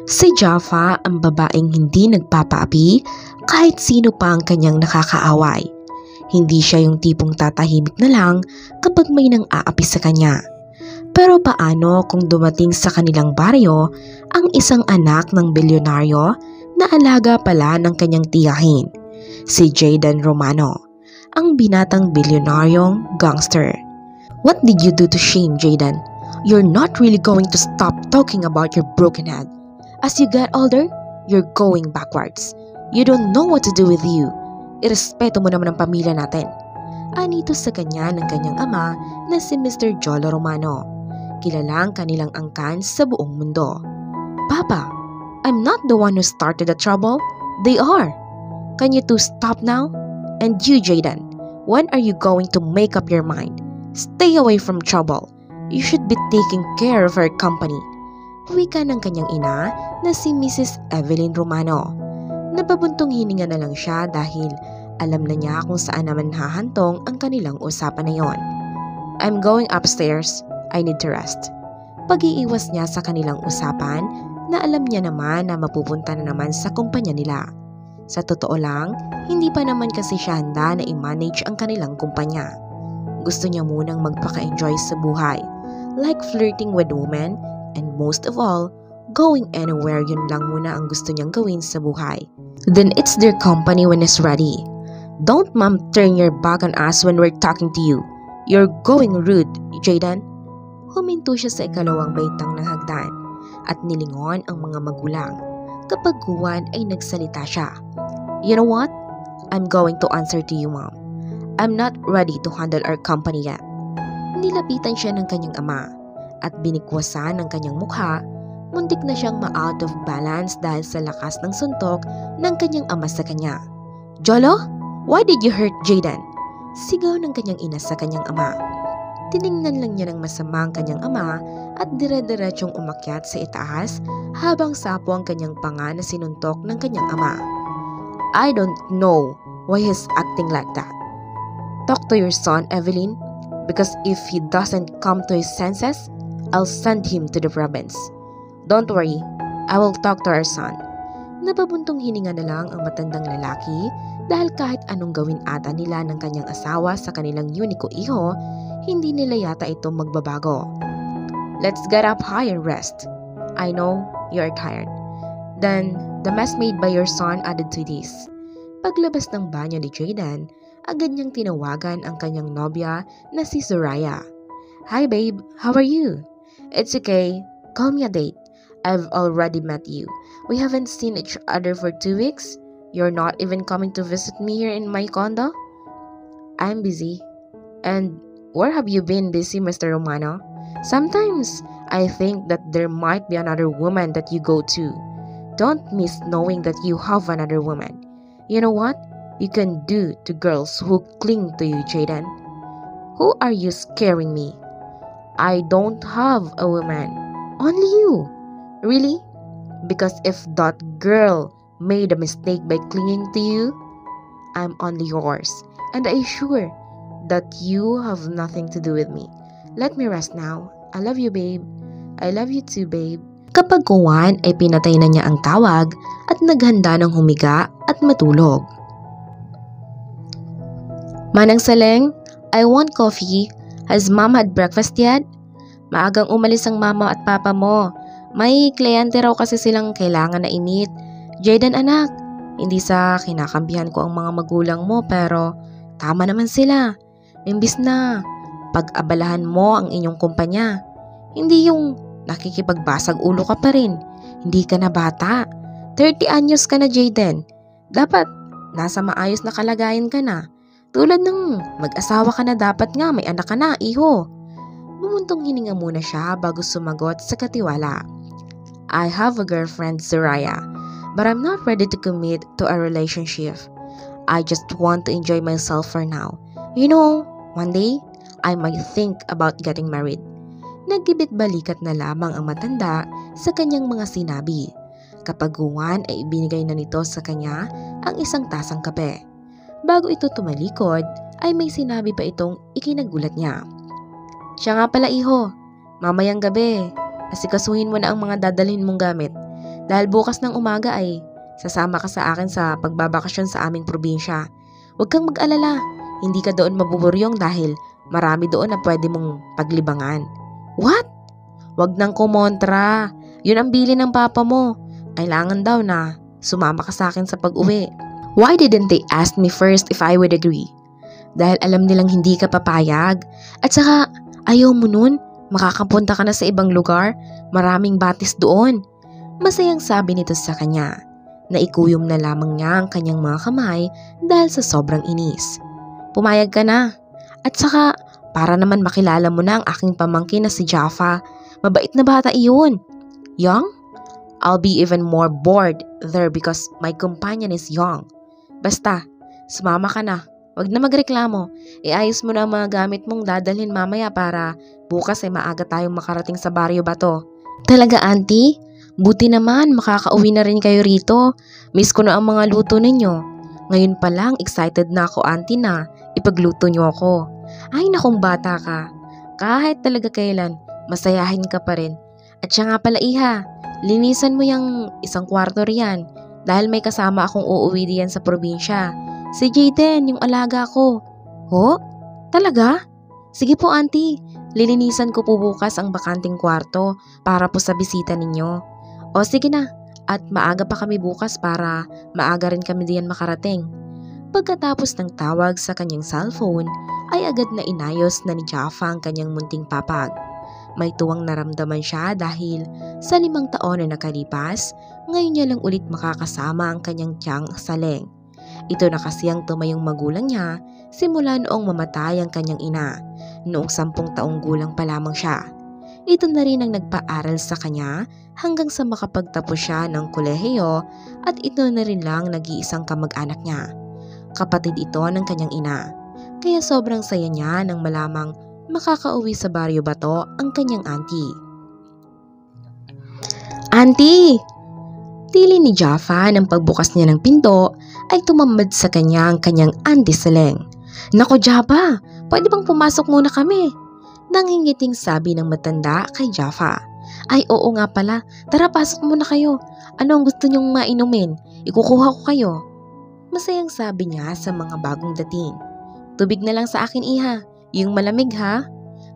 Si Jaffa ang babaeng hindi nagpapaapi kahit sino pa ang kanyang nakakaaway. Hindi siya yung tipong tatahimik na lang kapag may nang aapi sa kanya. Pero paano kung dumating sa kanilang baryo ang isang anak ng bilyonaryo na alaga pala ng kanyang tiyahin, si Jayden Romano, ang binatang bilyonaryong gangster. What did you do to shame, Jayden? You're not really going to stop talking about your broken head. As you get older, you're going backwards. You don't know what to do with you. Irespeto mo naman ang pamilya natin. Anito sa kanya ng kanyang ama na si Mr. Jolo Romano. Kilalang kanilang angkan sa buong mundo. Papa, I'm not the one who started the trouble. They are. Can you two stop now? And you, Jayden, when are you going to make up your mind? Stay away from trouble. You should be taking care of our company. Wika ng kanyang ina na si Mrs. Evelyn Romano. Napabuntong hininga na lang siya dahil alam na niya kung saan naman hahantong ang kanilang usapan na yon. I'm going upstairs. I need to rest. Pag-iiwas niya sa kanilang usapan na alam niya naman na mapupunta na naman sa kumpanya nila. Sa totoo lang, hindi pa naman kasi siya handa na i-manage ang kanilang kumpanya. Gusto niya munang magpaka-enjoy sa buhay, like flirting with women, and most of all, going anywhere. Yun lang muna ang gusto niyang gawin sa buhay. Then it's their company when it's ready. Don't mom turn your back on us when we're talking to you. You're going rude, Jayden. Huminto siya sa ikalawang baitang ng hagdan at nilingon ang mga magulang. Kapag Juan ay nagsalita siya. You know what? I'm going to answer to you, Mom. I'm not ready to handle our company yet. Nilapitan siya ng kanyang ama at binikwasan ng kanyang mukha. Muntik na siyang ma-out of balance dahil sa lakas ng suntok ng kanyang ama sa kanya. Jolo, why did you hurt Jayden? Sigaw ng kanyang ina sa kanyang ama. Tiningnan lang niya ng masama ang kanyang ama at dire-diretsyong umakyat sa itaas habang sapo ang kanyang panga na sinuntok ng kanyang ama. I don't know why he's acting like that. Talk to your son, Evelyn, because if he doesn't come to his senses, I'll send him to the province. Don't worry, I will talk to our son. Napabuntong hininga na lang ang matandang lalaki dahil kahit anong gawin ata nila ng kanyang asawa sa kanilang uniko iho, hindi nila yata ito magbabago. Let's get up high and rest. I know you are tired. Then, the mess made by your son added to this. Paglabas ng banyo ni Jayden, agad niyang tinawagan ang kanyang nobya na si Soraya. Hi babe, how are you? It's okay, call me a date. I've already met you. We haven't seen each other for 2 weeks. You're not even coming to visit me here in my condo? I'm busy. And where have you been busy, Mr. Romano? Sometimes I think that there might be another woman that you go to. Don't miss knowing that you have another woman. You know what you can do to girls who cling to you, Jayden? Who are you scaring me? I don't have a woman. Only you. Really? Because if that girl made a mistake by clinging to you, I'm only yours. And I assure that you have nothing to do with me. Let me rest now. I love you, babe. I love you too, babe. Kapag Juan ay pinatay na niya ang tawag at naghanda ng humiga at matulog. Manang Saleng, I want coffee. Has mom had breakfast yet? Maagang umalis ang mama at papa mo. May kliyente raw kasi silang kailangan na i-meet. Jayden anak, hindi sa kinakampihan ko ang mga magulang mo pero tama naman sila. Imbis na pag-abalahan mo ang inyong kumpanya. Hindi yung nakikipagbasag ulo ka pa rin. Hindi ka na bata. 30 anyos ka na, Jayden. Dapat nasa maayos na kalagayan ka na. Tulad ng mag-asawa ka na, dapat nga may anak ka na, iho. Bumuntong hininga muna siya bago sumagot sa katiwala. I have a girlfriend, Soraya, but I'm not ready to commit to a relationship. I just want to enjoy myself for now. You know, one day, I might think about getting married. Nagkibit-balikat na lamang ang matanda sa kanyang mga sinabi. Kapag Juan ay ibinigay na nito sa kanya ang isang tasang kape. Bago ito tumalikod, ay may sinabi pa itong ikinagulat niya. Siya nga pala iho, mamayang gabi, asikasuhin mo na ang mga dadalhin mong gamit. Dahil bukas ng umaga ay sasama ka sa akin sa pagbabakasyon sa aming probinsya. Huwag kang mag-alala, hindi ka doon mabuburyong dahil marami doon na pwede mong paglibangan. What? Huwag nang kumontra. Yun ang bili ng papa mo. Kailangan daw na sumama ka sa akin sa pag-uwi. Why didn't they ask me first if I would agree? Dahil alam nilang hindi ka papayag. At saka, ayaw mo nun. Makakapunta ka na sa ibang lugar. Maraming batis doon. Masayang sabi nito sa kanya. Naikuyom na lamang niya ang kanyang mga kamay dahil sa sobrang inis. Pumayag ka na. At saka, para naman makilala mo na ang aking pamangkin na si Jaffa. Mabait na bata iyon. Young? I'll be even more bored there because my companion is young. Basta, sumama ka na. Huwag na magreklamo. Iayos mo na ang mga gamit mong dadalhin mamaya para bukas ay maaga tayong makarating sa baryo Bato. Talaga, auntie? Buti naman, makakauwi na rin kayo rito. Miss ko na ang mga luto ninyo. Ngayon pa lang, excited na ako, auntie, na ipagluto niyo ako. Ay, nakong bata ka. Kahit talaga kailan, masayahin ka pa rin. At siya nga pala, iha, linisan mo yung isang kwarto riyan dahil may kasama akong uuwi diyan sa probinsya. Si Jayden, yung alaga ko. Ho? Talaga? Sige po, auntie. Lilinisan ko po bukas ang bakanting kwarto para po sa bisita ninyo. O sige na, at maaga pa kami bukas para maaga rin kami diyan makarating. Pagkatapos ng tawag sa kanyang cellphone, ay agad na inayos na ni Jaffa ang kanyang munting papag. May tuwang naramdaman siya dahil sa 5 taon na nakalipas, ngayon niya lang ulit makakasama ang kanyang tiyang Saleng. Ito na kasi ang tumayong magulang niya simula noong mamatay ang kanyang ina, noong 10 taong gulang pa lamang siya. Ito na rin ang nagpaaral sa kanya hanggang sa makapagtapos siya ng kolehiyo at ito na rin lang nag-iisang kamag-anak niya. Kapatid ito ng kanyang ina, kaya sobrang saya niya nang malamang makakauwi sa baryo Bato ang kanyang auntie. Auntie! Tili ni Jaffa ng pagbukas niya ng pinto ay tumambad sa kanya ang kanyang auntie Saleng. Nako Jaffa, pwede bang pumasok muna kami? Nangingiting sabi ng matanda kay Jaffa. Ay oo nga pala, tara pasok muna kayo. Ano ang gusto niyong mainumin? Ikukuha ko kayo. Masayang sabi niya sa mga bagong dating. Tubig na lang sa akin iha, yung malamig ha.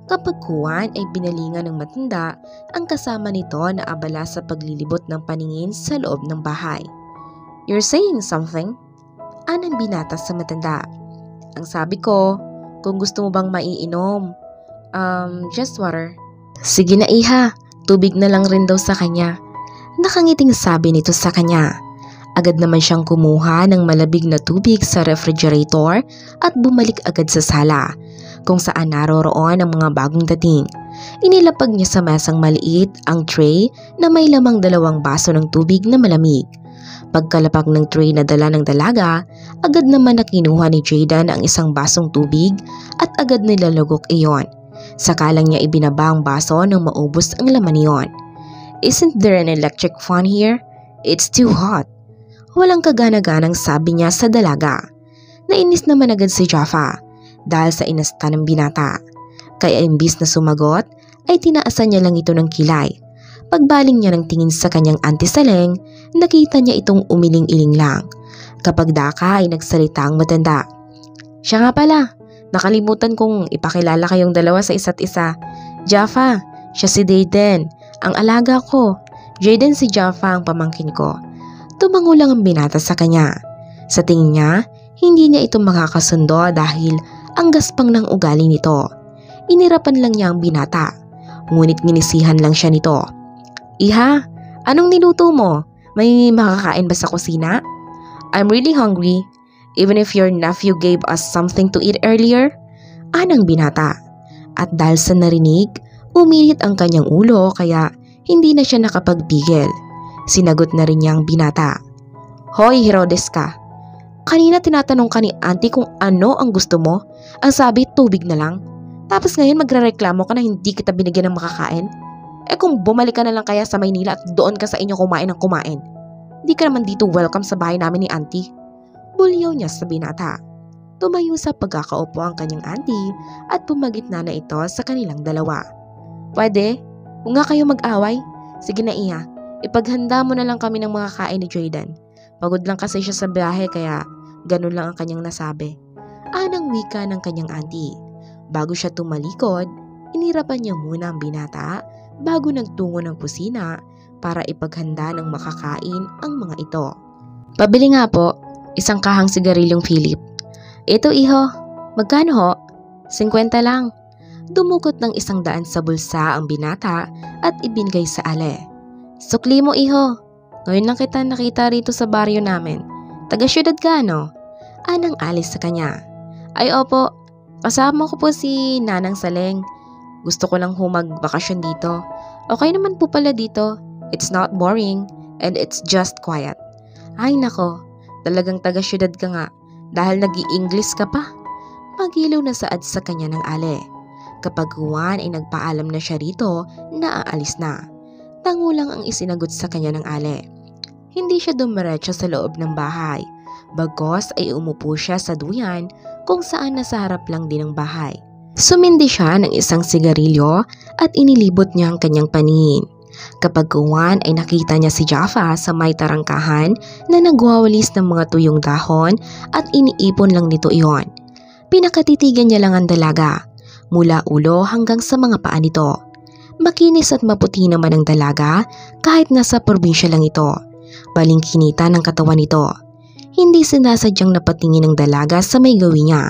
Kapagkuhan ay binalingan ng matanda ang kasama nito na abala sa paglilibot ng paningin sa loob ng bahay. You're saying something? Anang binata sa matanda. Ang sabi ko, kung gusto mo bang maiinom, just water. Sige na iha, tubig na lang rin daw sa kanya. Nakangiting sabi nito sa kanya. Agad naman siyang kumuha ng malabig na tubig sa refrigerator at bumalik agad sa sala, kung saan naroroon ang mga bagong dating. Inilapag niya sa mesang maliit ang tray na may lamang 2 baso ng tubig na malamig. Pagkalapag ng tray na dala ng dalaga, agad naman na kinuha ni Jayden ang 1 basong tubig at agad nilalagok iyon. Saka lang niya ibinaba ang baso nang maubos ang laman niyon. Isn't there an electric fan here? It's too hot. Walang kagana-ganang sabi niya sa dalaga. Nainis naman agad si Jaffa dahil sa inasta ng binata. Kaya imbis na sumagot, ay tinaasan niya lang ito ng kilay. Pagbaling niya ng tingin sa kanyang auntie Saleng, nakita niya itong umiling-iling lang. Kapag daka ay nagsalita ang matanda. Siya nga pala, nakalimutan kong ipakilala kayong dalawa sa isa't isa. Jaffa, siya si Jayden, ang alaga ko. Jayden si Jaffa ang pamangkin ko. Tumango lang ang binata sa kanya. Sa tingin niya, hindi niya ito makakasundo dahil ang gaspang ng ugali nito. Inirapan lang niya ang binata. Ngunit nginisihan lang siya nito. Iha, anong niluto mo? May makakain ba sa kusina? I'm really hungry. Even if your nephew gave us something to eat earlier? Anang binata. At dahil sa narinig, uminit ang kanyang ulo kaya hindi na siya nakapagbigil. Sinagot na rin niya ang binata. Hoy Herodes ka. Kanina tinatanong ka ni auntie kung ano ang gusto mo. Ang sabi tubig na lang. Tapos ngayon magrereklamo ka na hindi kita binigyan ng makakain? Eh kung bumalik ka na lang kaya sa Maynila at doon ka sa inyo kumain ng kumain. Hindi ka naman dito welcome sa bahay namin ni auntie. Bulyaw niya sa binata. Tumayo sa pagkakaupo ang kanyang auntie at pumagitna na ito sa kanilang dalawa. Pwede? Kung nga kayo mag-away, sige na iya. Ipaghanda mo na lang kami ng mga kain ni Jayden. Pagod lang kasi siya sa biyahe kaya ganun lang ang kanyang nasabi. Anang wika ng kanyang auntie. Bago siya tumalikod, inirapan niya muna ang binata bago nagtungo ng kusina para ipaghanda ng makakain ang mga ito. Pabili nga po, isang kahang sigarilyong Philip. Ito iho, magkano ho? 50 lang. Dumukot ng 100 sa bulsa ang binata at ibinigay sa Ale. Sukli mo iho, ngayon lang kita nakita rito sa baryo namin. Taga-syudad ka no? Anang alis sa kanya. Ay opo, kasama ko po si Nanang Saleng. Gusto ko lang humagbakasyon dito. Okay naman po pala dito. It's not boring and it's just quiet. Ay nako, talagang taga-syudad ka nga dahil nag-i-English ka pa. Magilaw na saad sa kanya ng Ale. Kapag Juan ay nagpaalam na siya rito na aalis na. Tango lang ang isinagot sa kanya ng Ale. Hindi siya dumiretso sa loob ng bahay. Bagos ay umupo siya sa duyan kung saan nasa harap lang din ng bahay. Sumindi siya ng isang sigarilyo at inilibot niya ang kanyang paningin. Kapag Juan ay nakita niya si Jaffa sa may tarangkahan na nagwawalis ng mga tuyong dahon at iniipon lang nito iyon. Pinakatitigan niya lang ang dalaga, mula ulo hanggang sa mga paa nito. Makinis at maputi naman ang dalaga kahit nasa probinsya lang ito. Balingkinita ng katawan nito. Hindi sinasadyang napatingin ng dalaga sa may gawin niya.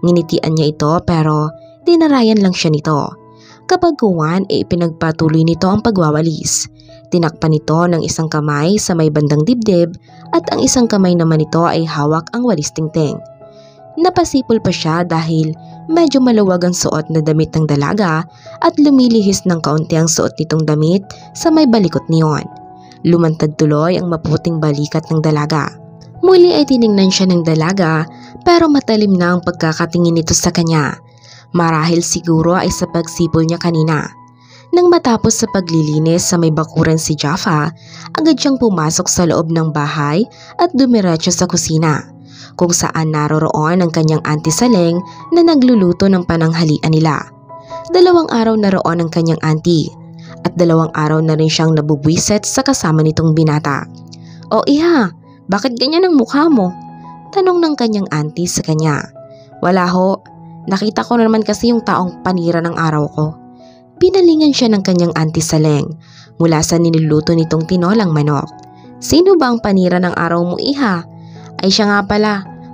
Nginitian niya ito pero dinarayan lang siya nito. Kapag Juan ay pinagpatuloy nito ang pagwawalis. Tinakpan nito ng isang kamay sa may bandang dibdib at ang isang kamay naman nito ay hawak ang walis tingting. Napasipol pa siya dahil medyo maluwag ang suot na damit ng dalaga at lumilihis ng kaunti ang suot nitong damit sa may balikot niyon. Lumantad tuloy ang maputing balikat ng dalaga. Muli ay tiningnan siya ng dalaga pero matalim na ang pagkakatingin nito sa kanya. Marahil siguro ay sa pagsipol niya kanina. Nang matapos sa paglilinis sa may bakuran si Jaffa, agad siyang pumasok sa loob ng bahay at dumiretso sa kusina, kung saan naroroon ang kanyang auntie Saleng na nagluluto ng pananghalian nila. 2 araw na roon ang kanyang auntie at 2 araw na rin siyang nabubwisit sa kasama nitong binata. O iha, bakit ganyan ang mukha mo? Tanong ng kanyang auntie sa kanya. Wala ho, nakita ko na naman kasi yung taong panira ng araw ko. Binalingan siya ng kanyang auntie Saleng mula sa niluluto nitong tinolang manok. Sino ba ang panira ng araw mo iha? Ay siya nga pala,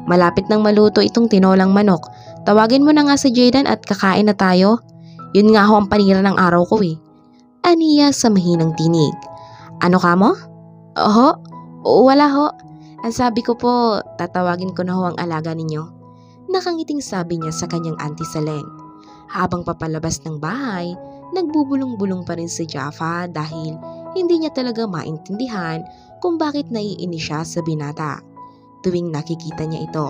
malapit nang maluto itong tinolang manok. Tawagin mo na nga si Jayden at kakain na tayo. Yun nga ho ang panira ng araw ko eh. Aniya sa mahinang tinig. Ano ka mo? Oho, wala ho. Ang sabi ko po, tatawagin ko na ho ang alaga ninyo. Nakangiting sabi niya sa kanyang auntie Saleng. Habang papalabas ng bahay, nagbubulong-bulong pa rin si Jaffa dahil hindi niya talaga maintindihan kung bakit naiinis siya sa binata tuwing nakikita niya ito,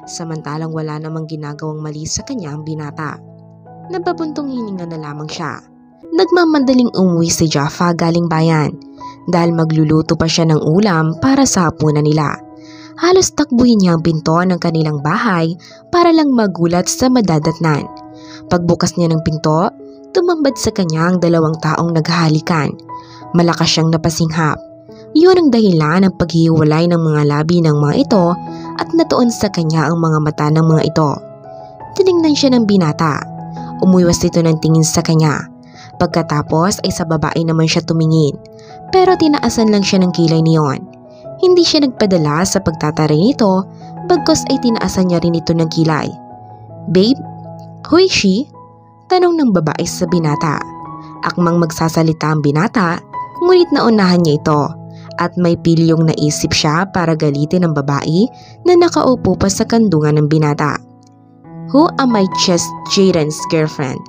samantalang wala namang ginagawang mali sa kanya ang binata. Nababuntong hininga na lamang siya. Nagmamandaling umuwi si Jaffa galing bayan dahil magluluto pa siya ng ulam para sa hapunan nila. Halos takbuhin niya ang pinto ng kanilang bahay para lang magulat sa madadatnan. Pagbukas niya ng pinto, tumambad sa kanya ang 2 taong naghahalikan. Malakas siyang napasinghap. Yun ang dahilan ng paghihiwalay ng mga labi ng mga ito at natuon sa kanya ang mga mata ng mga ito. Tiningnan siya ng binata. Umuiwas ito ng tingin sa kanya. Pagkatapos ay sa babae naman siya tumingin. Pero tinaasan lang siya ng kilay niyon. Hindi siya nagpadala sa pagtataray nito, bagkus ay tinaasan niya rin ito ng kilay. Babe, who is she? Tanong ng babae sa binata. Akmang magsasalita ang binata, ngunit naunahan niya ito at may pilyong naisip siya para galitin ang babae na nakaupo pa sa kandungan ng binata. Who am I just Jayden's girlfriend?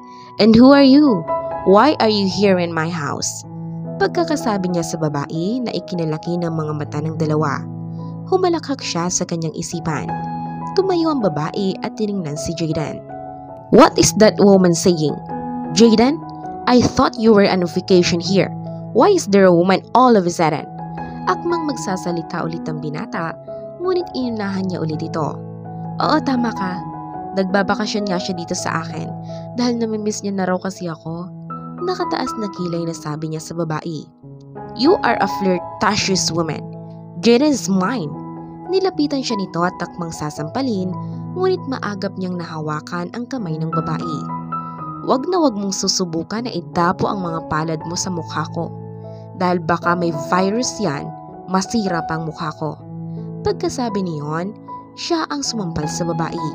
And who are you? Why are you here in my house? Pagkakasabi niya sa babae na ikinalaki ng mga mata ng dalawa, humalakhak siya sa kanyang isipan. Tumayo ang babae at tiningnan si Jayden. What is that woman saying? Jayden, I thought you were on vacation here. Why is there a woman all of a sudden? Akmang magsasalita ulit ang binata, ngunit inunahan niya ulit ito. Oo, tama ka. Nagbabakasyon nga siya dito sa akin dahil namimiss niya na raw kasi ako. Nakataas na kilay na sabi niya sa babae. You are a flirtatious woman. Jaden is mine. Nilapitan siya nito at takmang sasampalin, ngunit maagap niyang nahawakan ang kamay ng babae. Wag na wag mong susubukan na itapo ang mga palad mo sa mukha ko. Dahil baka may virus yan, masira pa ang mukha ko. Pagkasabi niyon, siya ang sumampal sa babae.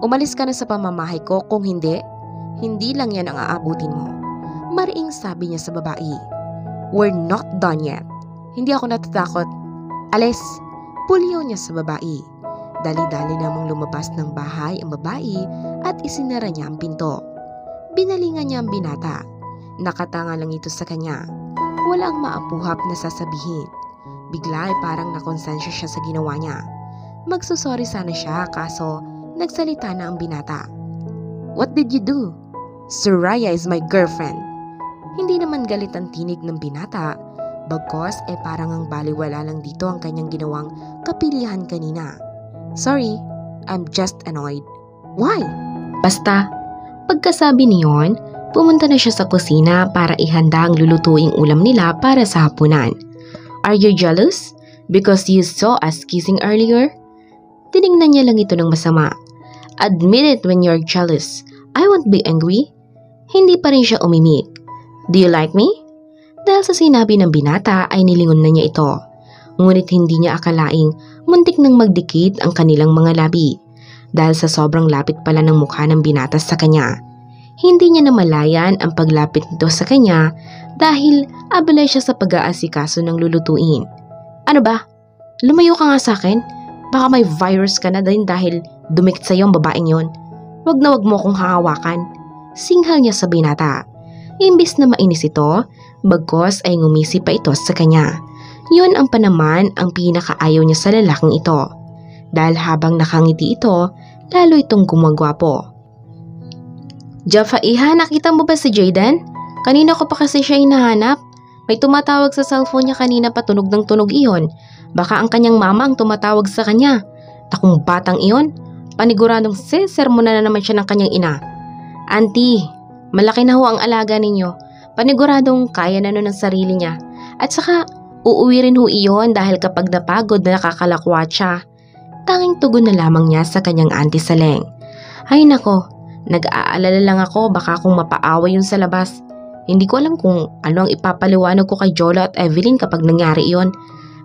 Umalis ka na sa pamamahay ko, kung hindi lang yan ang aabutin mo. Mariing sabi niya sa babae. We're not done yet. Hindi ako natatakot. Alis! Pulyaw niya sa babae. Dali-dali namang lumabas ng bahay ang babae at isinara niya ang pinto. Binalingan niya ang binata. Nakatanga lang ito sa kanya. Walang maapuhap na sasabihin. Bigla ay parang nakonsensya siya sa ginawa niya. Magsusorry sana siya kaso nagsalita na ang binata. What did you do? Soraya is my girlfriend. Hindi naman galit ang tinig ng binata. Bagkos ay parang ang baliwala lang dito ang kanyang ginawang kapilihan kanina. Sorry, I'm just annoyed. Why? Basta, pagkasabi niyon, pumunta na siya sa kusina para ihanda ang lulutuing ulam nila para sa hapunan. Are you jealous? Because you saw us kissing earlier? Tinignan niya lang ito ng masama. Admit it when you're jealous. I won't be angry. Hindi pa rin siya umimik. Do you like me? Dahil sa sinabi ng binata ay nilingon na niya ito. Ngunit hindi niya akalaing muntik nang magdikit ang kanilang mga labi. Dahil sa sobrang lapit pala ng mukha ng binata sa kanya. Hindi niya namalayan ang paglapit nito sa kanya dahil abala siya sa pag-aasikaso ng lulutuin. Ano ba? Lumayo ka nga sa akin? Baka may virus ka na din dahil dumikit sa'yo ang babaeng yon. Wag na wag mo kong hahawakan. Singhal niya sa binata. Imbis na mainis ito, bagkos ay ngumisi pa ito sa kanya. Yun ang panaman ang pinakaayaw niya sa lalaking ito. Dahil habang nakangiti ito, lalo itong gumagwapo. Jaffa, nakita mo ba si Jaden? Kanina ko pa kasi siya hinahanap. May tumatawag sa cellphone niya kanina pa tunog ng tunog iyon. Baka ang kanyang mama ang tumatawag sa kanya. Takong batang iyon, paniguradong sermona na naman siya ng kanyang ina. Auntie, malaki na ho ang alaga ninyo. Paniguradong kaya na nun ng sarili niya. At saka, uuwi rin ho iyon dahil kapag napagod na nakakalakwat siya. Tanging tugon na lamang niya sa kanyang auntie Saleng. Ay nako, nag-aalala lang ako baka kung mapaaway yun sa labas. Hindi ko alam kung ano ang ipapaliwanag ko kay Jola at Evelyn kapag nangyari iyon.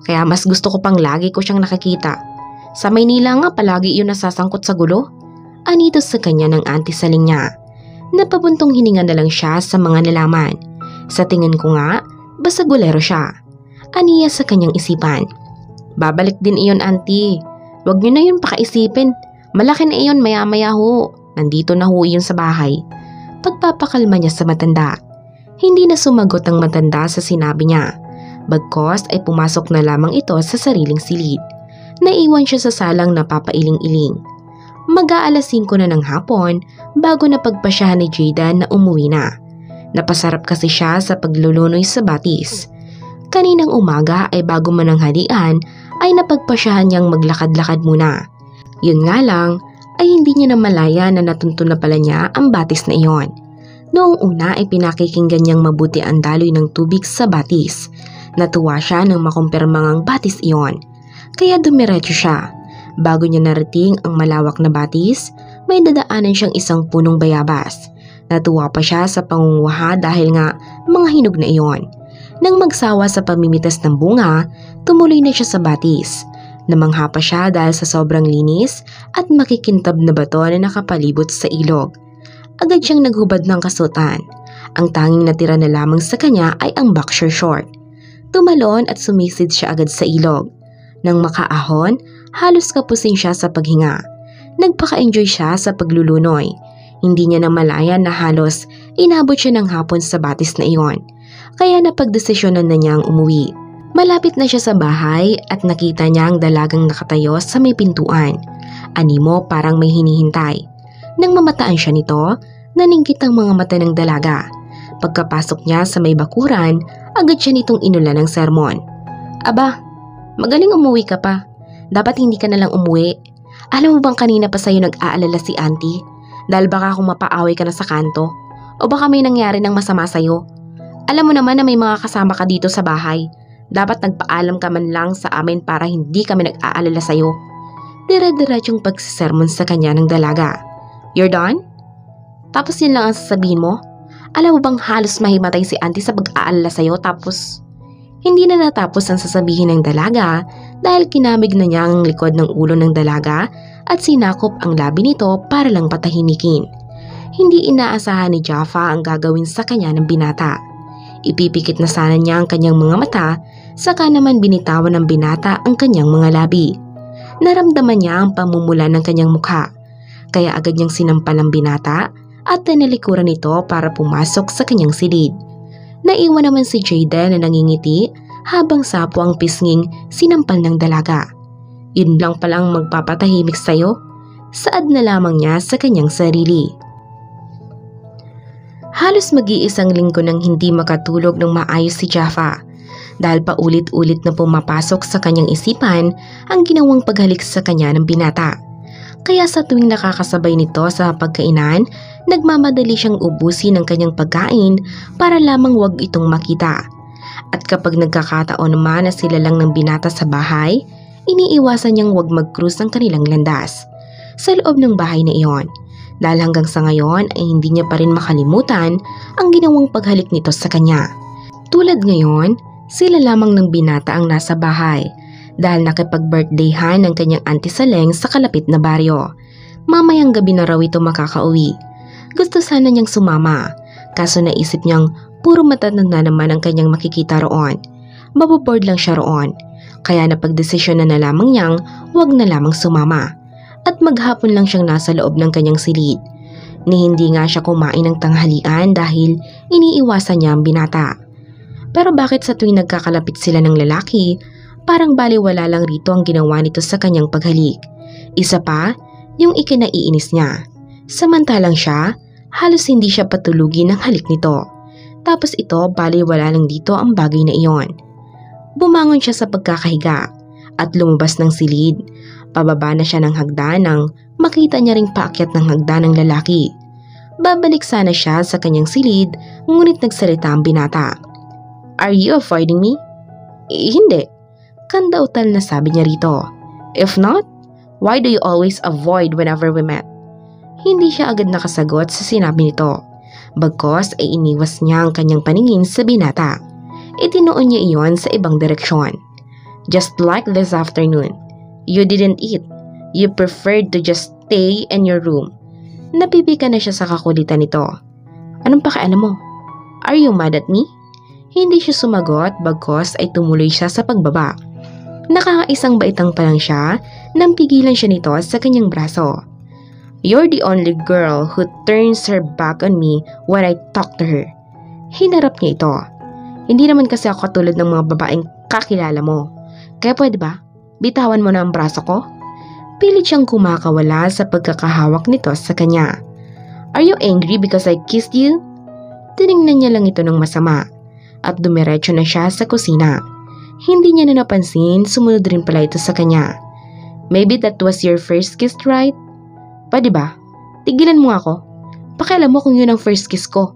Kaya mas gusto ko pang lagi ko siyang nakikita. Sa Maynila nga palagi iyon nasasangkot sa gulo. Anito sa kanya ng auntie Saleng niya. Napabuntong hininga na lang siya sa mga nalaman. Sa tingin ko nga, basta gulero siya. Aniya sa kanyang isipan. Babalik din iyon auntie. Huwag niyo na yun pakaisipin. Malaki na iyon maya-maya ho. Nandito na ho iyon sa bahay. Pagpapakalma niya sa matanda. Hindi na sumagot ang matanda sa sinabi niya. Bagkos ay pumasok na lamang ito sa sariling silid. Naiwan siya sa salang napapailing-iling. Mag-aalas 5 na ng hapon bago napagpasyahan ni Jaden na umuwi na. Napasarap kasi siya sa paglulunoy sa batis. Kaninang umaga ay bago mananghalian ay napagpasyahan niyang maglakad-lakad muna. Yun nga lang ay hindi niya namalaya na natuntun na pala niya ang batis na iyon. Noong una ay pinakikinggan niyang mabuti ang daloy ng tubig sa batis. Natuwa siya nang makumpirmang ang batis iyon. Kaya dumiretso siya. Bago niya narating ang malawak na batis, may dadaanan siyang isang punong bayabas. Natuwa pa siya sa pangunguha dahil nga mga hinog na iyon. Nang magsawa sa pamimitas ng bunga, tumuloy na siya sa batis. Namangha pa siya dahil sa sobrang linis at makikintab na bato na nakapalibot sa ilog. Agad siyang naghubad ng kasutan. Ang tanging natira na lamang sa kanya ay ang boxer short. Tumalon at sumisid siya agad sa ilog. Nang makaahon, halos kapusin siya sa paghinga. Nagpaka-enjoy siya sa paglulunoy. Hindi niya namalayan na halos inabot siya ng hapon sa batis na iyon. Kaya napagdesisyonan na niyang umuwi. Malapit na siya sa bahay at nakita niya ang dalagang nakatayo sa may pintuan. Animo parang may hinihintay. Nang mamataan siya nito, naningkit ang mga mata ng dalaga. Pagkapasok niya sa may bakuran, agad siya nitong inulan ng sermon. Aba, magaling umuwi ka pa. Dapat hindi ka nalang umuwi. Alam mo bang kanina pa sa'yo nag-aalala si auntie? Dahil baka kung mapaaway ka na sa kanto. O baka may nangyari ng masama sa'yo. Alam mo naman na may mga kasama ka dito sa bahay. Dapat nagpaalam ka man lang sa amin para hindi kami nag-aalala sa'yo. Dire-diretsong pagsisermon sa kanya ng dalaga. You're done? Tapos yun lang ang sasabihin mo? Alam mo bang halos mahimatay si auntie sa pag-aalala sa'yo tapos... Hindi na natapos ang sasabihin ng dalaga dahil kinamig na niya ang likod ng ulo ng dalaga at sinakop ang labi nito para lang patahimikin. Hindi inaasahan ni Jaffa ang gagawin sa kanya ng binata. Ipipikit na sana niya ang kanyang mga mata, saka naman binitawan ng binata ang kanyang mga labi. Naramdaman niya ang pamumula ng kanyang mukha, kaya agad niyang sinampal ang binata at tinalikuran nito para pumasok sa kanyang silid. Naiwan naman si Jaden na nangingiti habang sapo ang pisnging sinampal ng dalaga. Yun lang palang magpapatahimik sa'yo? Saad na lamang niya sa kanyang sarili. Halos mag-iisang linggo nang hindi makatulog ng maayos si Jaffa dahil paulit-ulit na pumapasok sa kanyang isipan ang ginawang paghalik sa kanya ng binata. Kaya sa tuwing nakakasabay nito sa pagkainan, nagmamadali siyang ubusin ang kanyang pagkain para lamang wag itong makita. At kapag nagkakataon naman na sila lang ng binata sa bahay, iniiwasan niyang wag mag-cruise ang kanilang landas sa loob ng bahay na iyon. Dahil hanggang sa ngayon ay hindi niya pa rin makalimutan ang ginawang paghalik nito sa kanya. Tulad ngayon, sila lamang ng binata ang nasa bahay dahil nakipag-birthdayhan ng kanyang auntie Saleng sa kalapit na baryo. Mamayang gabi na raw ito makakauwi. Gusto sana niyang sumama, kaso naisip niyang puro matatanda naman ang kanyang makikita roon. Maboboard lang siya roon, kaya napagdesisyon na lamang niyang huwag na lamang sumama. At maghapon lang siyang nasa loob ng kanyang silid. Ni hindi nga siya kumain ng tanghalian dahil iniiwasan niya ang binata. Pero bakit sa tuwing nagkakalapit sila ng lalaki, parang baliwala lang rito ang ginawa nito sa kanyang paghalik. Isa pa, yung ikinaiinis niya. Samantalang siya, halos hindi siya patulugin ng halik nito. Tapos ito, baliwala lang dito ang bagay na iyon. Bumangon siya sa pagkakahiga at lumabas ng silid. Pababa na siya ng hagdan nang makita niya ring paakyat ng hagdan ng lalaki. Babalik sana siya sa kanyang silid, ngunit nagsalita ang binata. Are you avoiding me? Hindi. Kandautal na sabi niya rito. If not, why do you always avoid whenever we met? Hindi siya agad nakasagot sa sinabi nito. Bagkos ay iniwas niya ang kanyang paningin sa binata. Itinuon niya iyon sa ibang direksyon. Just like this afternoon, you didn't eat. You preferred to just stay in your room. Napipika na siya sa kakulitan nito. Anong pakialam mo? Are you mad at me? Hindi siya sumagot, bagkos ay tumuloy siya sa pagbaba. Nakakaisang baitang pa lang siya nang pigilan siya nito sa kanyang braso. You're the only girl who turns her back on me when I talk to her. Hinarap niya ito. Hindi naman kasi ako katulad ng mga babaeng kakilala mo. Kaya pwede ba? Bitawan mo na ang braso ko? Pilit siyang kumakawala sa pagkakahawak nito sa kanya. Are you angry because I kissed you? Tiningnan niya lang ito ng masama at dumiretso na siya sa kusina. Hindi niya na napansin, sumunod rin pala ito sa kanya. Maybe that was your first kiss, right? Pwede ba? Tigilan mo ako. Pakialam mo kung yun ang first kiss ko.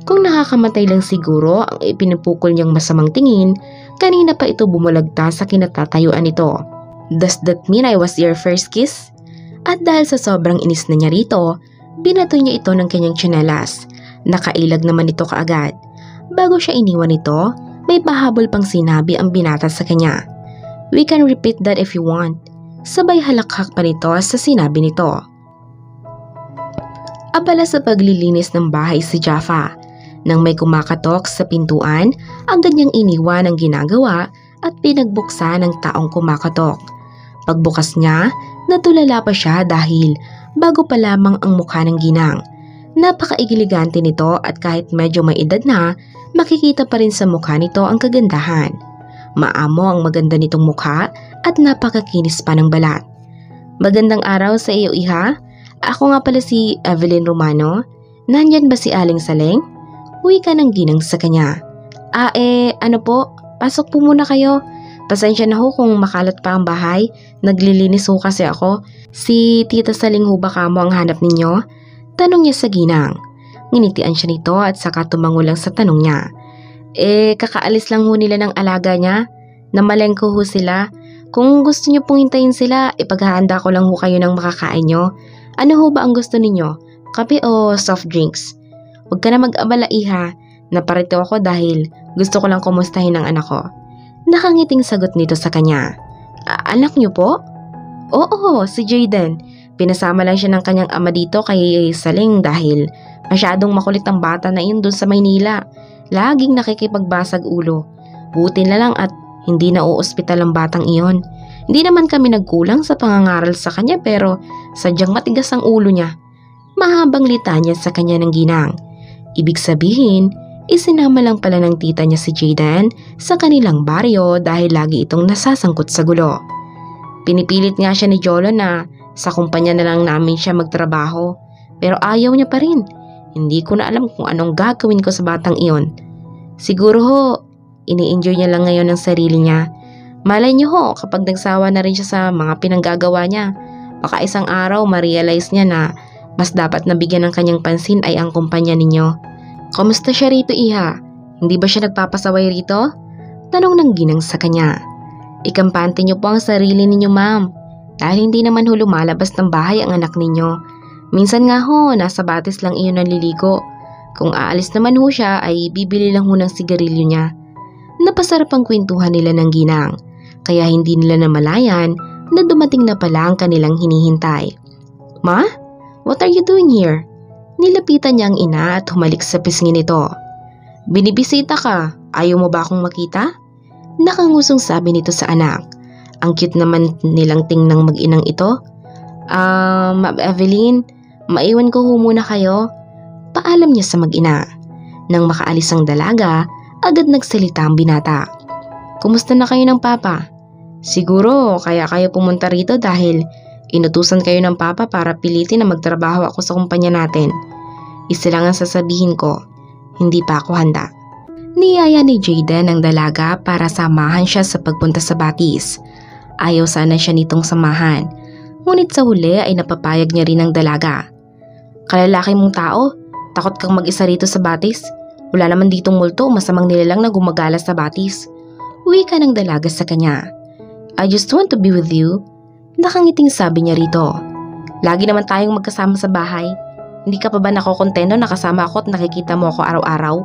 Kung nakakamatay lang siguro ang ipinupukol niyang masamang tingin, kanina pa ito bumulagta sa kinatatayuan nito. Does that mean I was your first kiss? At dahil sa sobrang inis na niya rito, binato niya ito ng kanyang tsinelas. Nakailag naman ito kaagad. Bago siya iniwan nito, may pahabol pang sinabi ang binata sa kanya. We can repeat that if you want. Sabay halakhak pa nito sa sinabi nito. Abala sa paglilinis ng bahay si Jaffa. Nang may kumakatok sa pintuan, agad niyang iniwan ang ginagawa at pinagbuksan ng taong kumakatok. Pagbukas niya, natulala pa siya dahil bago pa lamang ang mukha ng ginang. Napakaigiligante nito at kahit medyo may edad na, makikita pa rin sa mukha nito ang kagandahan. Maamo ang maganda nitong mukha at napakakinis pa ng balat. Magandang araw sa iyo, iha. Ako nga pala si Evelyn Romano. Nandyan ba si Aling Saleng? Uwi ka ng ginang sa kanya. Ano po? Pasok po muna kayo. Pasensya na ho kung makalat pa ang bahay. Naglilinis ho kasi ako. Si Tita Saleng ho ba kamo ang hanap ninyo? Tanong niya sa ginang. Nginitian siya nito at saka tumango lang sa tanong niya. Kakaalis lang ho nila ng alaga niya. Namalengko ho sila. Kung gusto niyo pong hintayin sila, ipaghahanda ko lang ho kayo ng makakain niyo. Ano ho ba ang gusto ninyo? Kape o soft drinks? Huwag ka na mag-abala, Iha. Naparito ako dahil gusto ko lang kumustahin ang anak ko. Nakangiting sagot nito sa kanya. Anak niyo po? Oo, si Jaden. Pinasama lang siya ng kanyang ama dito kay Saling dahil masyadong makulit ang bata na iyon doon sa Maynila. Laging nakikipagbasag ulo. Buti na lang at hindi na uospital ang batang iyon. Hindi naman kami nagkulang sa pangangaral sa kanya pero sadyang matigas ang ulo niya. Mahabang litanya sa kanya ng ginang. Ibig sabihin, isinama lang pala ng tita niya si Jaden sa kanilang baryo dahil lagi itong nasasangkot sa gulo. Pinipilit nga siya ni Jolo na sa kumpanya na lang namin siya magtrabaho pero ayaw niya pa rin. Hindi ko na alam kung anong gagawin ko sa batang iyon. Siguro ho, ini-enjoy niya lang ngayon ang sarili niya. Malay niyo ho kapag nagsawa na rin siya sa mga pinanggagawa niya. Baka isang araw ma-realize niya na mas dapat na bigyan ng kanyang pansin ay ang kumpanya ninyo. Kamusta siya rito, Iha? Hindi ba siya nagpapasaway rito? Tanong ng ginang sa kanya. Ikampante niyo po ang sarili ninyo, ma'am. Dahil hindi naman ho lumalabas ng bahay ang anak ninyo. Minsan nga ho, nasa batis lang iyon naliligo. Kung aalis naman ho siya ay bibili lang ho ng sigarilyo niya. Napasarap ang kwentuhan nila ng ginang. Kaya hindi nila namalayan na dumating na pala ang kanilang hinihintay. Ma? What are you doing here? Nilapitan niya ang ina at humalik sa pisngi nito. Binibisita ka, ayaw mo ba akong makita? Nakangusong sabi nito sa anak. Ang cute naman nilang tingnang mag-inang ito. Ma'am Evelyn, maiwan ko ho muna kayo. Paalam niya sa mag-ina. Nang makaalis ang dalaga, agad nagsalita ang binata. Kumusta na kayo ng papa? Siguro kaya kayo pumunta rito dahil inutusan kayo ng papa para pilitin na magtrabaho ako sa kumpanya natin. Isa lang ang sasabihin ko, hindi pa ako handa. Niyaya ni Jaden ang dalaga para samahan siya sa pagpunta sa batis. Ayaw sana siya nitong samahan. Ngunit sa huli ay napapayag niya rin ang dalaga. Kalalaki mong tao, takot kang mag-isa rito sa batis? Wala naman ditong multo o masamang nilalang na gumagala sa batis. Uwi ka ng dalaga sa kanya. I just want to be with you. Nakangiting sabi niya rito. Lagi naman tayong magkasama sa bahay. Hindi ka pa ba nakokontento na kasama ako at nakikita mo ako araw-araw?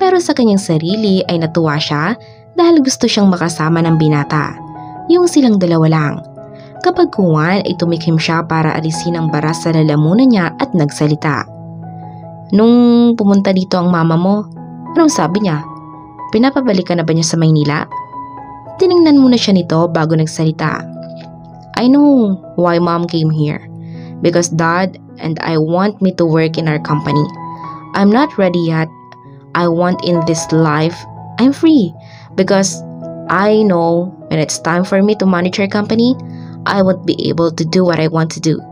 Pero sa kanyang sarili ay natuwa siya dahil gusto siyang makasama ng binata. Yung silang dalawa lang. Kapag kuwan ay tumikim siya para alisin ang baras sa lalamunan niya at nagsalita. Nung pumunta dito ang mama mo, anong sabi niya? Pinapabalik ka na ba niya sa Maynila? Tiningnan muna siya nito bago nagsalita. I know why mom came here. Because dad and I want me to work in our company. I'm not ready yet. I want in this life, I'm free. Because I know when it's time for me to manage our company, I won't be able to do what I want to do.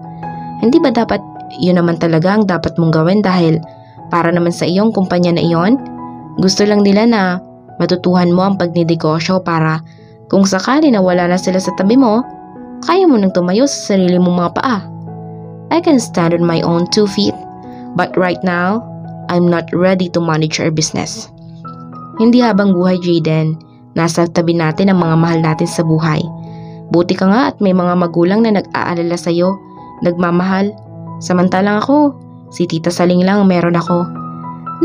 Hindi ba dapat yun naman talaga ang dapat mong gawin dahil para naman sa iyong kumpanya na iyon? Gusto lang nila na matutuhan mo ang pagnidegosyo para kung sakali na wala na sila sa tabi mo, kaya mo nang tumayo sa sarili mong mga paa. I can stand on my own 2 feet, but right now, I'm not ready to manage our business. Hindi habang buhay, Jaden, nasa tabi natin ang mga mahal natin sa buhay. Buti ka nga at may mga magulang na nag-aalala sa'yo, nagmamahal. Samantalang ako, si Tita Saling lang meron ako.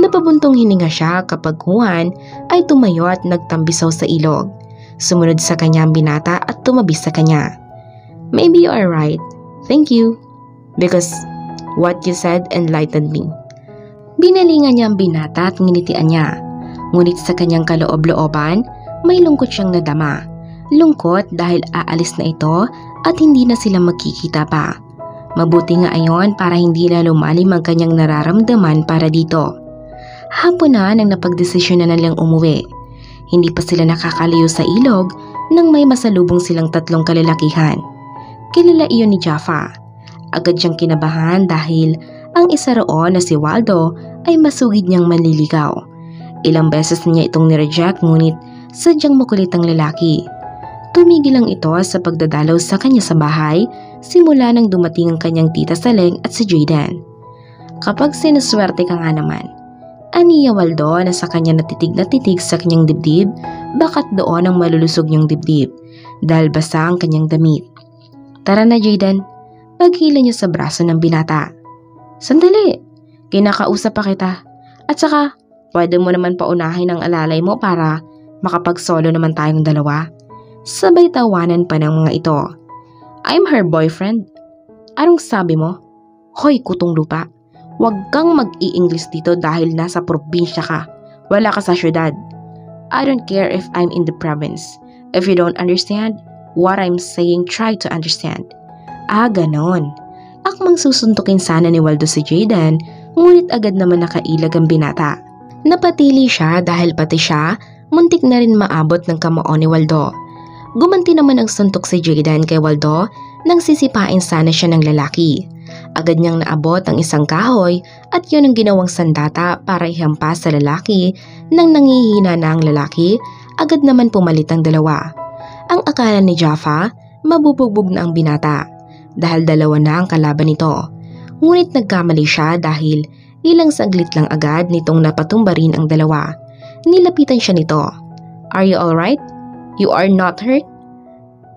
Napabuntong hininga siya kapag Juan ay tumayo at nagtambisaw sa ilog. Sumunod sa kanya ang binata at tumabi sa kanya. Maybe you are right. Thank you. Because what you said enlightened me. Binalingan niya ang binata at nginitian niya. Ngunit sa kanyang kaloob-looban, may lungkot siyang nadama. Lungkot dahil aalis na ito at hindi na sila magkikita pa. Mabuti nga ayon para hindi na lumalim ang kanyang nararamdaman para dito. Hapon na nang napagdesisyon na nilang umuwi. Hindi pa sila nakakalayo sa ilog nang may masalubong silang 3 kalalakihan. Kilala iyon ni Jaffa. Agad siyang kinabahan dahil ang isa roon na si Waldo ay masugid niyang manliligaw. Ilang beses niya itong nireject ngunit sadyang makulit ang lalaki. Tumigil lang ito sa pagdadalaw sa kanya sa bahay simula nang dumating ang kanyang tita Saleng at si Jaden. Kapag sinuswerte ka nga naman, Aniya Waldo na sa kanya na titig sa kanyang dibdib, bakat doon ang malulusog niyang dibdib dahil basa ang kanyang damit. Tara na Jayden, paghila niya sa braso ng binata. Sandali, kinakausap pa kita. At saka, pwede mo naman paunahin ang alalay mo para makapag-solo naman tayong dalawa. Sabay tawanan pa ng mga ito. I'm her boyfriend. Anong sabi mo? Hoy kutong lupa, huwag kang mag-i-English dito dahil nasa probinsya ka. Wala ka sa syudad. I don't care if I'm in the province. If you don't understand what I'm saying, try to understand. Ganon. Akmang susuntukin sana ni Waldo si Jayden, ngunit agad naman nakailag ang binata. Napatili siya dahil pati siya, muntik na rin maabot ng kamao ni Waldo. Gumanti naman ang suntok si Jayden kay Waldo nang sisipain sana siya ng lalaki. Agad niyang naabot ang isang kahoy at yun ang ginawang sandata para ihampas sa lalaki. Nang nangihina na ang lalaki, agad naman pumalit ang dalawa. Ang akala ni Jaffa, mabubugbog na ang binata dahil dalawa na ang kalaban nito. Ngunit nagkamali siya dahil ilang saglit lang agad nitong napatumba rin ang dalawa. Nilapitan siya nito. Are you alright? You are not hurt?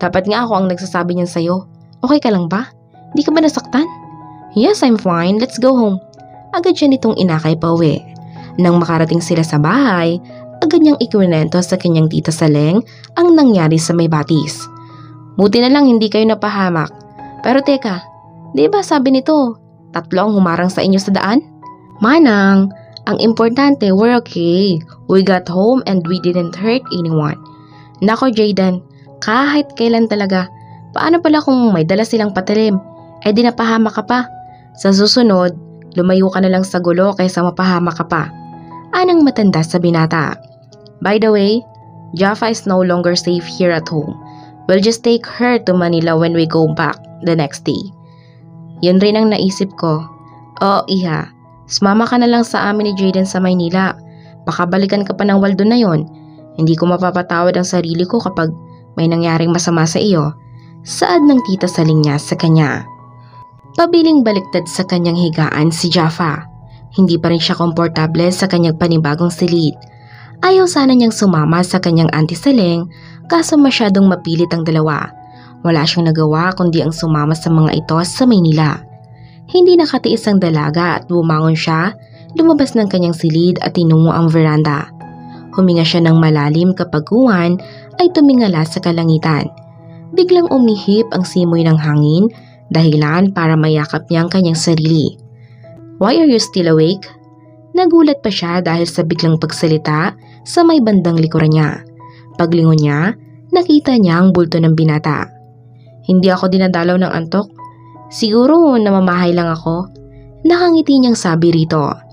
Dapat nga ako ang nagsasabi niyan sa'yo. Okay ka lang ba? Di ka ba nasaktan? Yes, I'm fine. Let's go home. Agad siya nitong inakay pa uwi. Nang makarating sila sa bahay, agad niyang ikwinento sa kanyang tita Saleng ang nangyari sa may batis. Buti na lang hindi kayo napahamak. Pero teka, di ba sabi nito, 3 ang humarang sa inyo sa daan? Manang, ang importante, we're okay. We got home and we didn't hurt anyone. Nako Jayden, kahit kailan talaga, paano pala kung may dala silang patilim? Di napahamak ka pa. Sa susunod, lumayo ka na lang sa gulo kaysa mapahamak ka pa. Anang matanda sa binata. By the way, Jaffa is no longer safe here at home. We'll just take her to Manila when we go back the next day. Yun rin ang naisip ko. Oh, iha, sumama ka na lang sa amin ni Jayden sa Maynila. Baka balikan ka pa ng Waldo na yon. Hindi ko mapapatawad ang sarili ko kapag may nangyaring masama sa iyo. Saad ng tita Saleng niya sa kanya. Pabiling baliktad sa kanyang higaan si Jaffa. Hindi pa rin siya komportable sa kanyang panibagong silid. Ayaw sana niyang sumama sa kanyang auntie Saleng kaso masyadong mapilit ang dalawa. Wala siyang nagawa kundi ang sumama sa mga ito sa Maynila. Hindi nakatiis ang dalaga at bumangon siya, lumabas ng kanyang silid at tinungo ang veranda. Huminga siya ng malalim kapag uwan ay tumingala sa kalangitan. Biglang umihip ang simoy ng hangin, dahilan para mayakap niya ang kanyang sarili. Why are you still awake? Nagulat pa siya dahil sa biglang pagsalita sa may bandang likuran niya. Paglingon niya, nakita niya ang bulto ng binata. Hindi ako dinadalaw ng antok. Siguro namamahay lang ako. Nakangiti niyang sabi rito.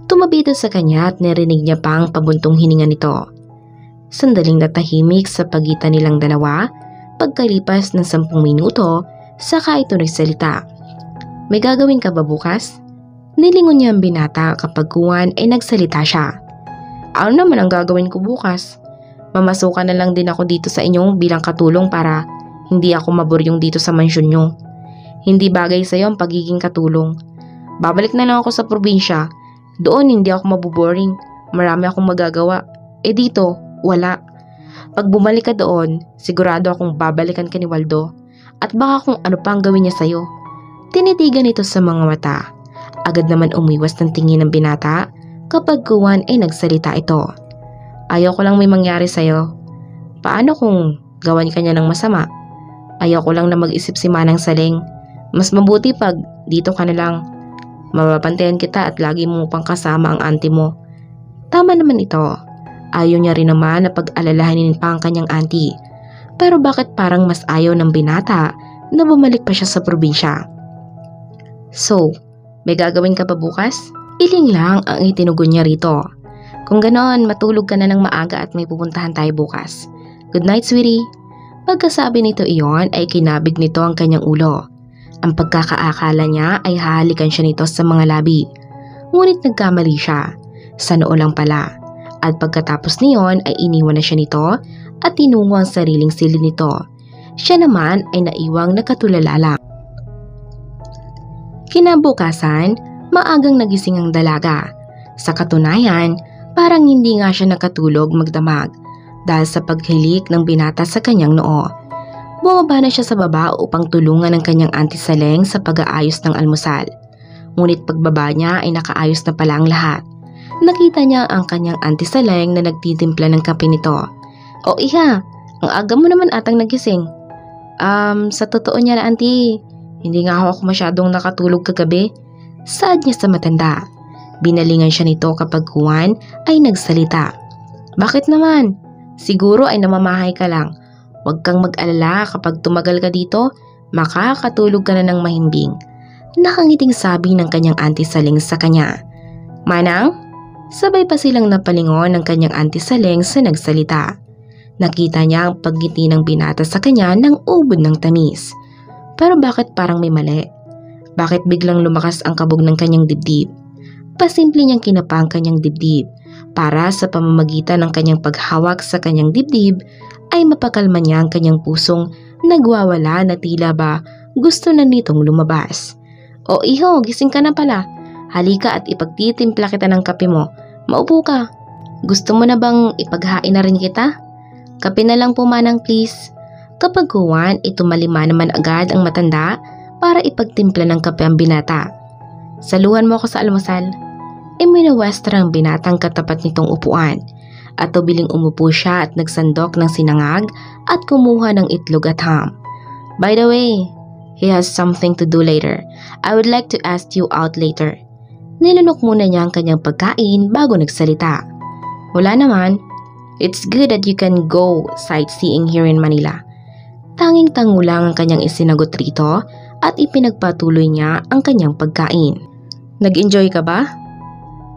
Tumabi ito sa kanya at narinig niya pa ang pabuntong hininga nito. Sandaling natahimik sa pagitan nilang dalawa. Pagkalipas ng 10 minuto, saka ito nagsalita. May gagawin ka ba bukas? Nilingon niya ang binata kapag kuwan ay nagsalita siya. Ano naman ang gagawin ko bukas? Mamasukan na lang din ako dito sa inyong bilang katulong para hindi ako maburyong dito sa mansyon nyo. Hindi bagay sa iyo ang pagiging katulong. Babalik na lang ako sa probinsya. Doon hindi ako mabuboring. Marami akong magagawa. Dito, wala. Pag bumalik ka doon, sigurado akong babalikan ka ni Waldo. At baka kung ano pa ang gawin niya sa'yo. Tinitigan ito sa mga mata. Agad naman umiwas ng tingin ng binata kapag kuwan ay nagsalita ito. Ayaw ko lang may mangyari sa'yo. Paano kung gawan ka niya ng masama? Ayaw ko lang na mag-isip si Manang Saleng. Mas mabuti pag dito ka na lang. Mapapantayan kita at lagi mo pang kasama ang auntie mo. Tama naman ito. Ayaw niya rin naman na pag-alalahanin pa ang kanyang auntie. Pero bakit parang mas ayaw ng binata na bumalik pa siya sa probinsya? So, may gagawin ka pa bukas? Iling lang ang itinugon niya rito. Kung ganoon, matulog ka na ng maaga at may pupuntahan tayo bukas. Good night, sweetie. Pagkasabi nito iyon ay kinabig nito ang kanyang ulo. Ang pagkakaakala niya ay hahalikan siya nito sa mga labi. Ngunit nagkamali siya. Sa noo lang pala. At pagkatapos niyon ay iniwan na siya nito at tinungo ang sariling silid nito. Siya naman ay naiwang nakatulala lang. Kinabukasan, maagang nagising ang dalaga. Sa katunayan, parang hindi nga siya nakatulog magdamag dahil sa paghilik ng binata sa kanyang noo. Bumaba na siya sa baba upang tulungan ang kanyang auntie Saleng sa pag-aayos ng almusal. Ngunit pagbaba niya ay nakaayos na pala ang lahat. Nakita niya ang kanyang auntie Saleng na nagtitimpla ng kape nito. "O iha, ang aga mo naman atang nagising." Sa totoo niya na auntie, hindi nga ako masyadong nakatulog kagabi." Saad niya sa matanda. Binalingan siya nito kapag Juan ay nagsalita. "Bakit naman? Siguro ay namamahay ka lang. Huwag kang mag-alala, kapag tumagal ka dito, makakatulog ka na ng mahimbing." Nakangiting sabi ng kanyang auntie Saleng sa kanya. "Manang?" Sabay pa silang napalingon ng kanyang auntie Saleng sa nagsalita. Nakita niya ang pagngiti ng binata sa kanya ng ubod ng tamis. Pero bakit parang may mali? Bakit biglang lumakas ang kabog ng kanyang dibdib? Pasimple niyang kinapa ang kanyang dibdib para sa pamamagitan ng kanyang paghawak sa kanyang dibdib ay mapakalma niya ang kanyang pusong nagwawala na tila ba gusto na nitong lumabas. "O iho, gising ka na pala. Halika at ipagtitimpla kita ng kape mo. Maupo ka. Gusto mo na bang ipaghain na rin kita?" "Kape na lang po manang please." Kapag Juan, itumalima naman agad ang matanda para ipagtimpla ng kape ang binata. "Saluhan mo ako sa almusal." Iminawestra ang binatang katapat nitong upuan at tubiling umupo siya at nagsandok ng sinangag at kumuha ng itlog at ham. "By the way, he has something to do later. I would like to ask you out later." Nilunok muna niya ang kanyang pagkain bago nagsalita. "Wala naman. It's good that you can go sightseeing here in Manila." Tanging-tango lang ang kanyang isinagot rito at ipinagpatuloy niya ang kanyang pagkain. "Nag-enjoy ka ba?"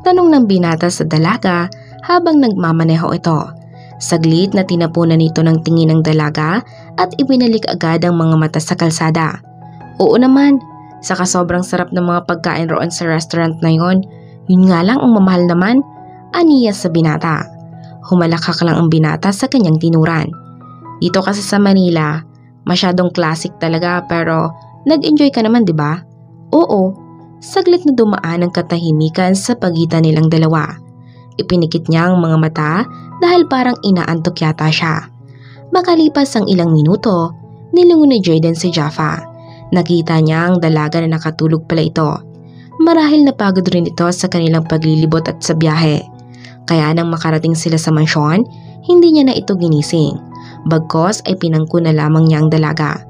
Tanong ng binata sa dalaga habang nagmamaneho ito. Saglit na tinapunan nito ng tingin ng dalaga at ibinalik agad ang mga mata sa kalsada. "Oo naman, saka sobrang sarap ng mga pagkain roon sa restaurant na yon. Yun nga lang ang mamahal naman," aniya sa binata. Humalakak lang ang binata sa kanyang tinuran. "Dito kasi sa Manila, masyadong classic talaga pero nag-enjoy ka naman, di ba?" "Oo." Saglit na dumaan ang katahimikan sa pagitan nilang dalawa. Ipinikit niya ang mga mata dahil parang inaantok yata siya. Makalipas ang ilang minuto, nilingon ni Jayden si Jaffa. Nakita niya ang dalaga na nakatulog pala ito. Marahil napagod rin ito sa kanilang paglilibot at sa biyahe. Kaya nang makarating sila sa mansyon, hindi niya na ito ginising. Bagkos ay pinangko na lamang niya ang dalaga.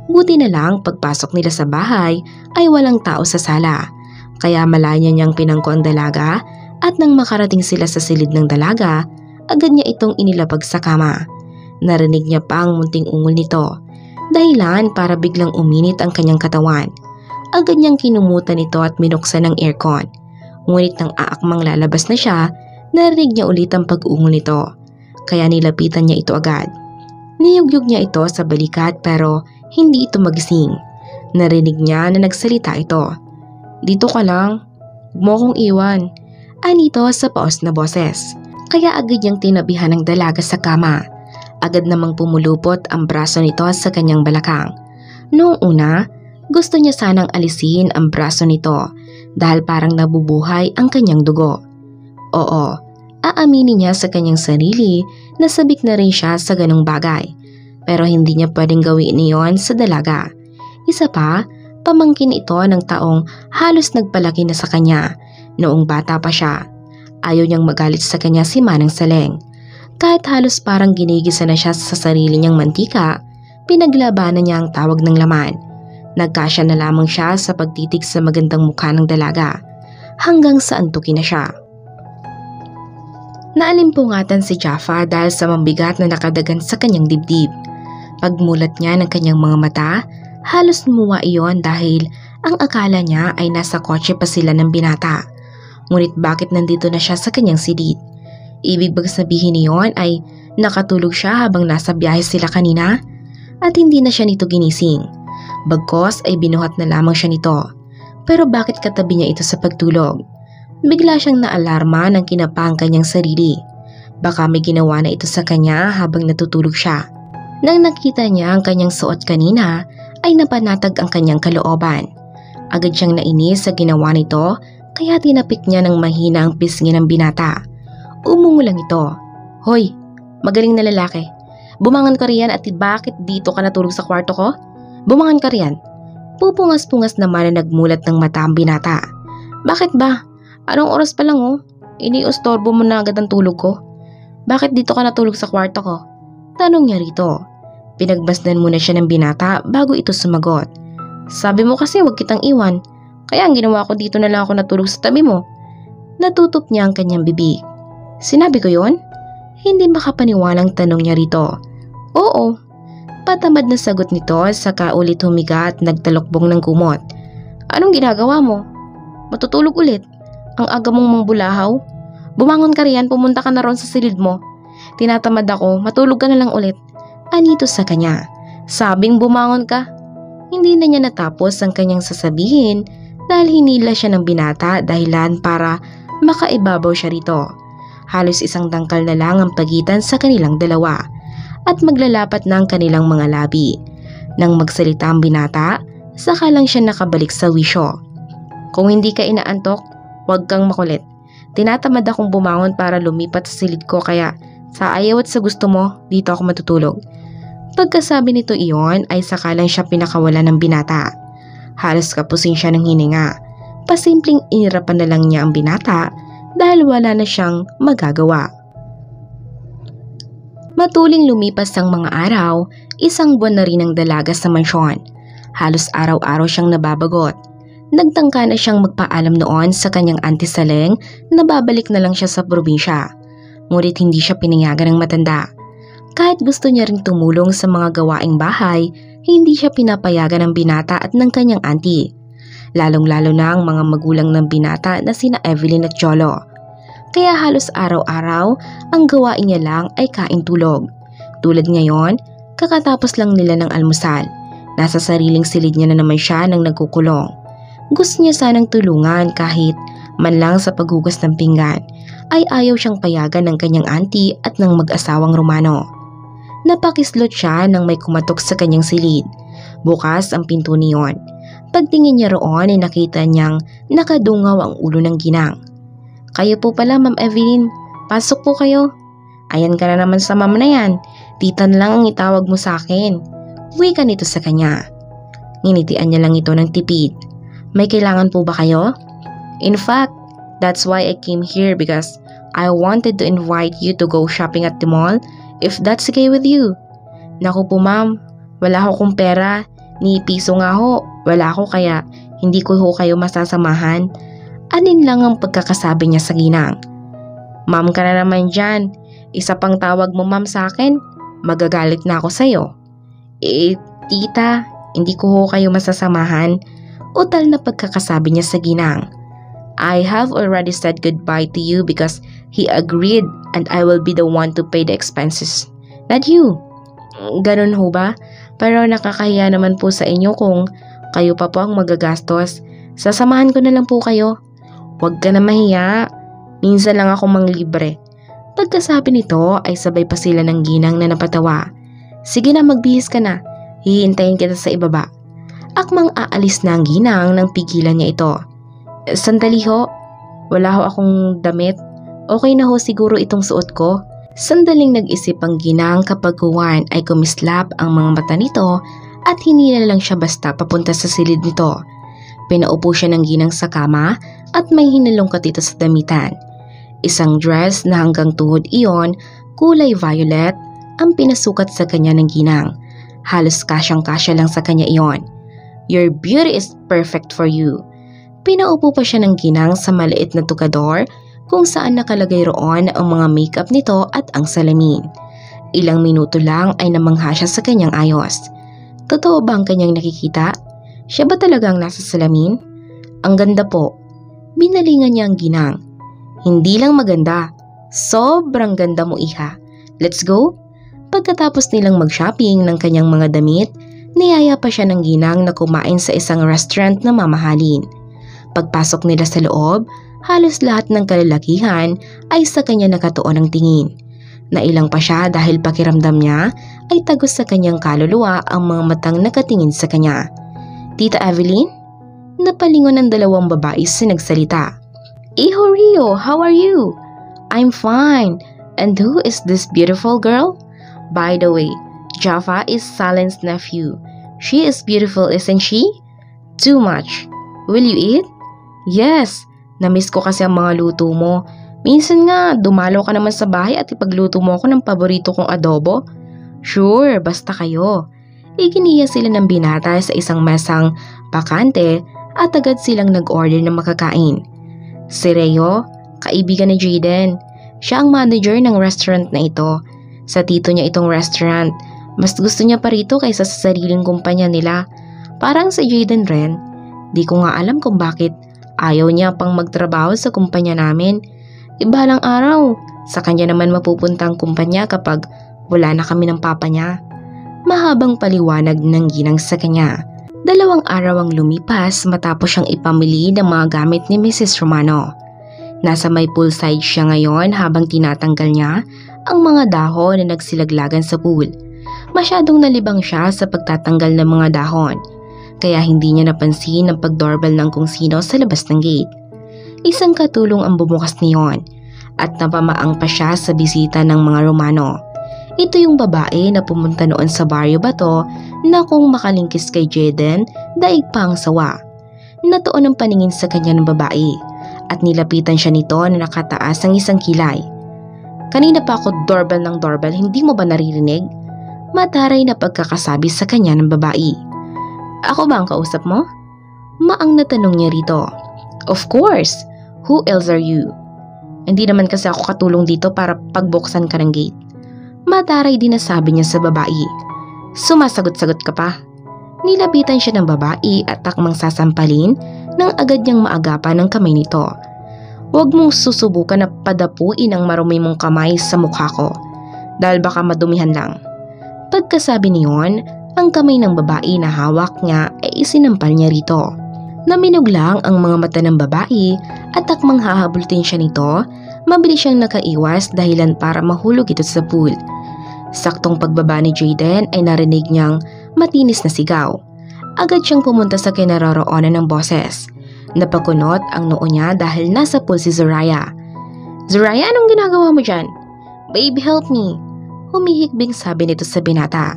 Buti na lang pagpasok nila sa bahay ay walang tao sa sala. Kaya malaya niyang pinangko ang dalaga at nang makarating sila sa silid ng dalaga, agad niya itong inilapag sa kama. Narinig niya pa ang munting ungol nito. Dahilan para biglang uminit ang kanyang katawan. Agad niyang kinumutan ito at minuksan ng aircon. Ngunit nang aakmang lalabas na siya, narinig niya ulit ang pag-ungol nito. Kaya nilapitan niya ito agad. Niyugyug niya ito sa balikat pero hindi ito magising. Narinig niya na nagsalita ito. "Dito ka lang. Huwag mo akong iwan." Anito sa paos na boses. Kaya agad niyang tinabihan ng dalaga sa kama. Agad namang pumulupot ang braso nito sa kanyang balakang. Noong una, gusto niya sanang alisin ang braso nito dahil parang nabubuhay ang kanyang dugo. Oo, aaminin niya sa kanyang sarili na sabik na rin siya sa ganong bagay. Pero hindi niya pwedeng gawin iyon sa dalaga. Isa pa, pamangkin ito ng taong halos nagpalaki na sa kanya noong bata pa siya. Ayaw niyang magalit sa kanya si Manang Saleng. Kahit halos parang ginigisa na siya sa sarili niyang mantika, pinaglabanan niya ang tawag ng laman. Nagkasya na lamang siya sa pagtitig sa magandang mukha ng dalaga, hanggang sa antukin na siya. Naalimpungatan si Jaffa dahil sa mambigat na nakadagan sa kanyang dibdib. Pagmulat niya ng kanyang mga mata, halos lumuwa iyon dahil ang akala niya ay nasa kotse pa sila ng binata. Ngunit bakit nandito na siya sa kanyang silid? Ibig bang sabihin niyon ay nakatulog siya habang nasa biyahe sila kanina? At hindi na siya nito ginising. Bagkos ay binuhat na lamang siya nito. Pero bakit katabi niya ito sa pagtulog? Bigla siyang naalarma nang kinapa ang kanyang sarili. Baka may ginawa na ito sa kanya habang natutulog siya. Nang nakita niya ang kanyang suot kanina, ay napanatag ang kanyang kalooban. Agad siyang nainis sa ginawa nito kaya tinapik niya ng mahina ang pisngi ng binata. Umungo lang ito. Hoy, magaling na lalaki. Bumangon ka riyan at bakit dito ka natulog sa kwarto ko? Bumangon ka riyan. Pupungas-pungas naman na nagmulat ng mata ang binata. Bakit ba? Anong oras pa lang oh? Iniustorbo mo na agad ang tulog ko. Bakit dito ka natulog sa kwarto ko? Tanong niya rito. Pinagbasdan muna siya ng binata bago ito sumagot. Sabi mo kasi huwag kitang iwan. Kaya ang ginawa ko dito na lang ako natulog sa tabi mo. Natutup niya ang kanyang bibig. Sinabi ko yon? Hindi makapaniwalang tanong niya rito. Oo. Patamad na sagot nito saka ulit humiga at nagtalokbong ng kumot. Anong ginagawa mo? Matutulog ulit. Ang aga mong mangbulahaw. Bumangon ka riyan, pumunta ka na ron sa silid mo. Tinatamad ako, matulog ka na lang ulit. Anito sa kanya. Sabing bumangon ka. Hindi na niya natapos ang kanyang sasabihin dahil hinila siya ng binata dahilan para makaibabaw siya rito. Halos isang tangkal na lang ang pagitan sa kanilang dalawa at maglalapat na ang kanilang mga labi. Nang magsalita ang binata, saka lang siya nakabalik sa wisyo. Kung hindi ka inaantok, huwag kang makulit. Tinatamad akong bumangon para lumipat sa silid ko kaya sa ayaw at sa gusto mo, dito ako matutulog. Pagkasabi nito iyon ay saka lang siya pinakawala ng binata. Halos kapusin siya ng hininga. Pasimpleng inirapan na lang niya ang binata dahil wala na siyang magagawa. Matuling lumipas ang mga araw, isang buwan na rin ang dalaga sa mansyon. Halos araw-araw siyang nababagot. Nagtangka na siyang magpaalam noon sa kanyang auntie Saleng na babalik na lang siya sa probinsya. Ngunit hindi siya pinayagan ng matanda. Kahit gusto niya ring tumulong sa mga gawaing bahay, hindi siya pinapayagan ng binata at ng kanyang auntie. Lalong-lalo na ang mga magulang ng binata na sina Evelyn at Cholo. Kaya halos araw-araw, ang gawain niya lang ay kain-tulog. Tulad ngayon, kakatapos lang nila ng almusal. Nasa sariling silid niya na naman siya nang nagkukulong. Gusto niya sanang tulungan kahit man lang sa paghugas ng pinggan, ay ayaw siyang payagan ng kanyang auntie at ng mag-asawang Romano. Napakislot siya nang may kumatok sa kanyang silid. Bukas ang pinto niyon. Pagtingin niya roon ay nakita niyang nakadungaw ang ulo ng ginang. Kayo po pala, Ma'am Evelyn. Pasok po kayo. Ayan ka na naman sa ma'am na yan. Titan lang ang itawag mo sa akin. Uwi ka nito sa kanya. Nginitian niya lang ito ng tipid. May kailangan po ba kayo? In fact, that's why I came here because I wanted to invite you to go shopping at the mall if that's okay with you. Naku po ma'am, wala ho kong pera, ni piso nga ho, wala ko kaya hindi ko ho kayo masasamahan. Anin lang ang pagkakasabi niya sa ginang. Ma'am ka na naman dyan, isa pang tawag mo ma'am sa akin, magagalit na ako sa'yo. Tita, hindi ko ho kayo masasamahan. Utal na pagkakasabi niya sa ginang. I have already said goodbye to you because he agreed and I will be the one to pay the expenses. Not you. Ganun ho ba? Pero nakakahiya naman po sa inyo kung kayo pa po ang magagastos. Sasamahan ko na lang po kayo. Huwag ka na mahiya. Minsan lang ako manglibre. Pagkasabi nito ay sabay pa sila ng ginang na napatawa. Sige na, magbihis ka na. Hihintayin kita sa ibaba. Akmang aalis na ang ginang nang pigilan niya ito. Sandali ho, wala ho akong damit. Okay na ho siguro itong suot ko. Sandaling nag-isip ang ginang kapag Juan ay kumislap ang mga mata nito at hinila lang siya basta papunta sa silid nito. Pinaupo siya ng ginang sa kama at may hinalungkat ito sa damitan. Isang dress na hanggang tuhod iyon, kulay violet, ang pinasukat sa kanya ng ginang. Halos kasyang-kasya lang sa kanya iyon. Your beauty is perfect for you. Pinaupo pa siya ng ginang sa maliit na tukador kung saan nakalagay roon ang mga makeup nito at ang salamin. Ilang minuto lang ay namangha siya sa kanyang ayos. Totoo ba ang kanyang nakikita? Siya ba talaga ang nasa salamin? Ang ganda po. Binalingan niya ang ginang. Hindi lang maganda. Sobrang ganda mo, iha. Let's go? Pagkatapos nilang mag-shopping ng kanyang mga damit, niyaya pa siya ng ginang na kumain sa isang restaurant na mamahalin. Pagpasok nila sa loob, halos lahat ng kalalakihan ay sa kanya nakatuon ang tingin. Nailang pa siya dahil pakiramdam niya ay tagos sa kanyang kaluluwa ang mga matang nakatingin sa kanya. Tita Evelyn? Napalingon ng dalawang babae sa nagsalita. Iho Rio, how are you? I'm fine. And who is this beautiful girl? By the way, Jaffa is Salen's nephew. She is beautiful, isn't she? Too much. Will you eat? Yes. Namiss ko kasi ang mga luto mo. Minsan nga, dumalo ka naman sa bahay at ipagluto mo ako ng paborito kong adobo. Sure, basta kayo. Iginiya sila ng binata sa isang mesang bakante at agad silang nag-order ng makakain. Si Reo, kaibigan ni Jaden. Siya ang manager ng restaurant na ito. Sa tito niya itong restaurant. Mas gusto niya pa rito kaysa sa sariling kumpanya nila. Parang sa Jaden rin. Di ko nga alam kung bakit ayaw niya pang magtrabaho sa kumpanya namin. Iba lang araw. Sa kanya naman mapupunta ang kumpanya kapag wala na kami ng papa niya. Mahabang paliwanag ng ginang sa kanya. 2 araw ang lumipas matapos siyang ipamili ng mga gamit ni Mrs. Romano. Nasa may poolside siya ngayon habang tinatanggal niya ang mga dahon na nagsilaglagan sa pool. Masyadong nalibang siya sa pagtatanggal ng mga dahon, kaya hindi niya napansin ang pagdoorbell ng kung sino sa labas ng gate. Isang katulong ang bumukas niyon at napamaang pa siya sa bisita ng mga Romano. Ito yung babae na pumunta noon sa Barrio Bato na kung makalingkis kay Jaden, daig pa ang sawa. Natuon ang paningin sa kanya ng babae at nilapitan siya nito na nakataas ang isang kilay. Kanina pa ako doorbell ng doorbell, hindi mo ba naririnig? Mataray na pagkakasabi sa kanya ng babae. Ako ba ang kausap mo? Maang natanong niya rito. Of course! Who else are you? Hindi naman kasi ako katulong dito para pagbuksan ka ng gate. Mataray din na sabi niya sa babae. Sumasagot-sagot ka pa. Nilapitan siya ng babae at takmang sasampalin nang agad niyang maagapan ng kamay nito. Huwag mong susubukan na padapuin ang marumi mong kamay sa mukha ko dahil baka madumihan lang. Pagkasabi niyon, ang kamay ng babae na hawak niya ay isinampal niya rito. Naminog lang ang mga mata ng babae at takmang hahabultin siya nito, mabilis siyang nakaiwas dahilan para mahulog ito sa pool. Saktong pagbaba ni Jaden ay narinig niyang matinis na sigaw. Agad siyang pumunta sa kinaroroonan ng boses. Napakunot ang noo niya dahil nasa pool si Zoraya. Zoraya, anong ginagawa mo dyan? Babe, help me. Humihikbing sabi nito sa binata.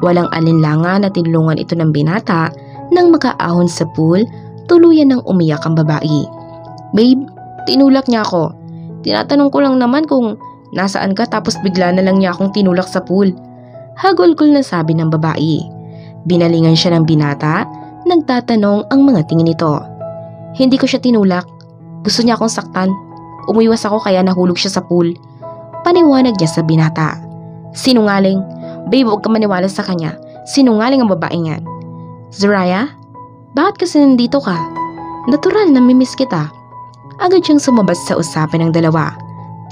Walang alinlangan na tinulungan ito ng binata nang makaahon sa pool, tuluyan ng umiyak ang babae. Babe, tinulak niya ako. Tinatanong ko lang naman kung nasaan ka tapos bigla na lang niya akong tinulak sa pool. Hagulgol na sabi ng babae. Binalingan siya ng binata, nagtatanong ang mga tingin nito. Hindi ko siya tinulak. Gusto niya akong saktan. Umiwas ako kaya nahulog siya sa pool. Paniwanag niya sa binata. Sinungaling. Babe, huwag ka maniwala sa kanya. Sinungaling ang babaeng yan. Zoraya, bakit kasi nandito ka? Natural, namimiss kita. Agad siyang sumabas sa usapan ng dalawa.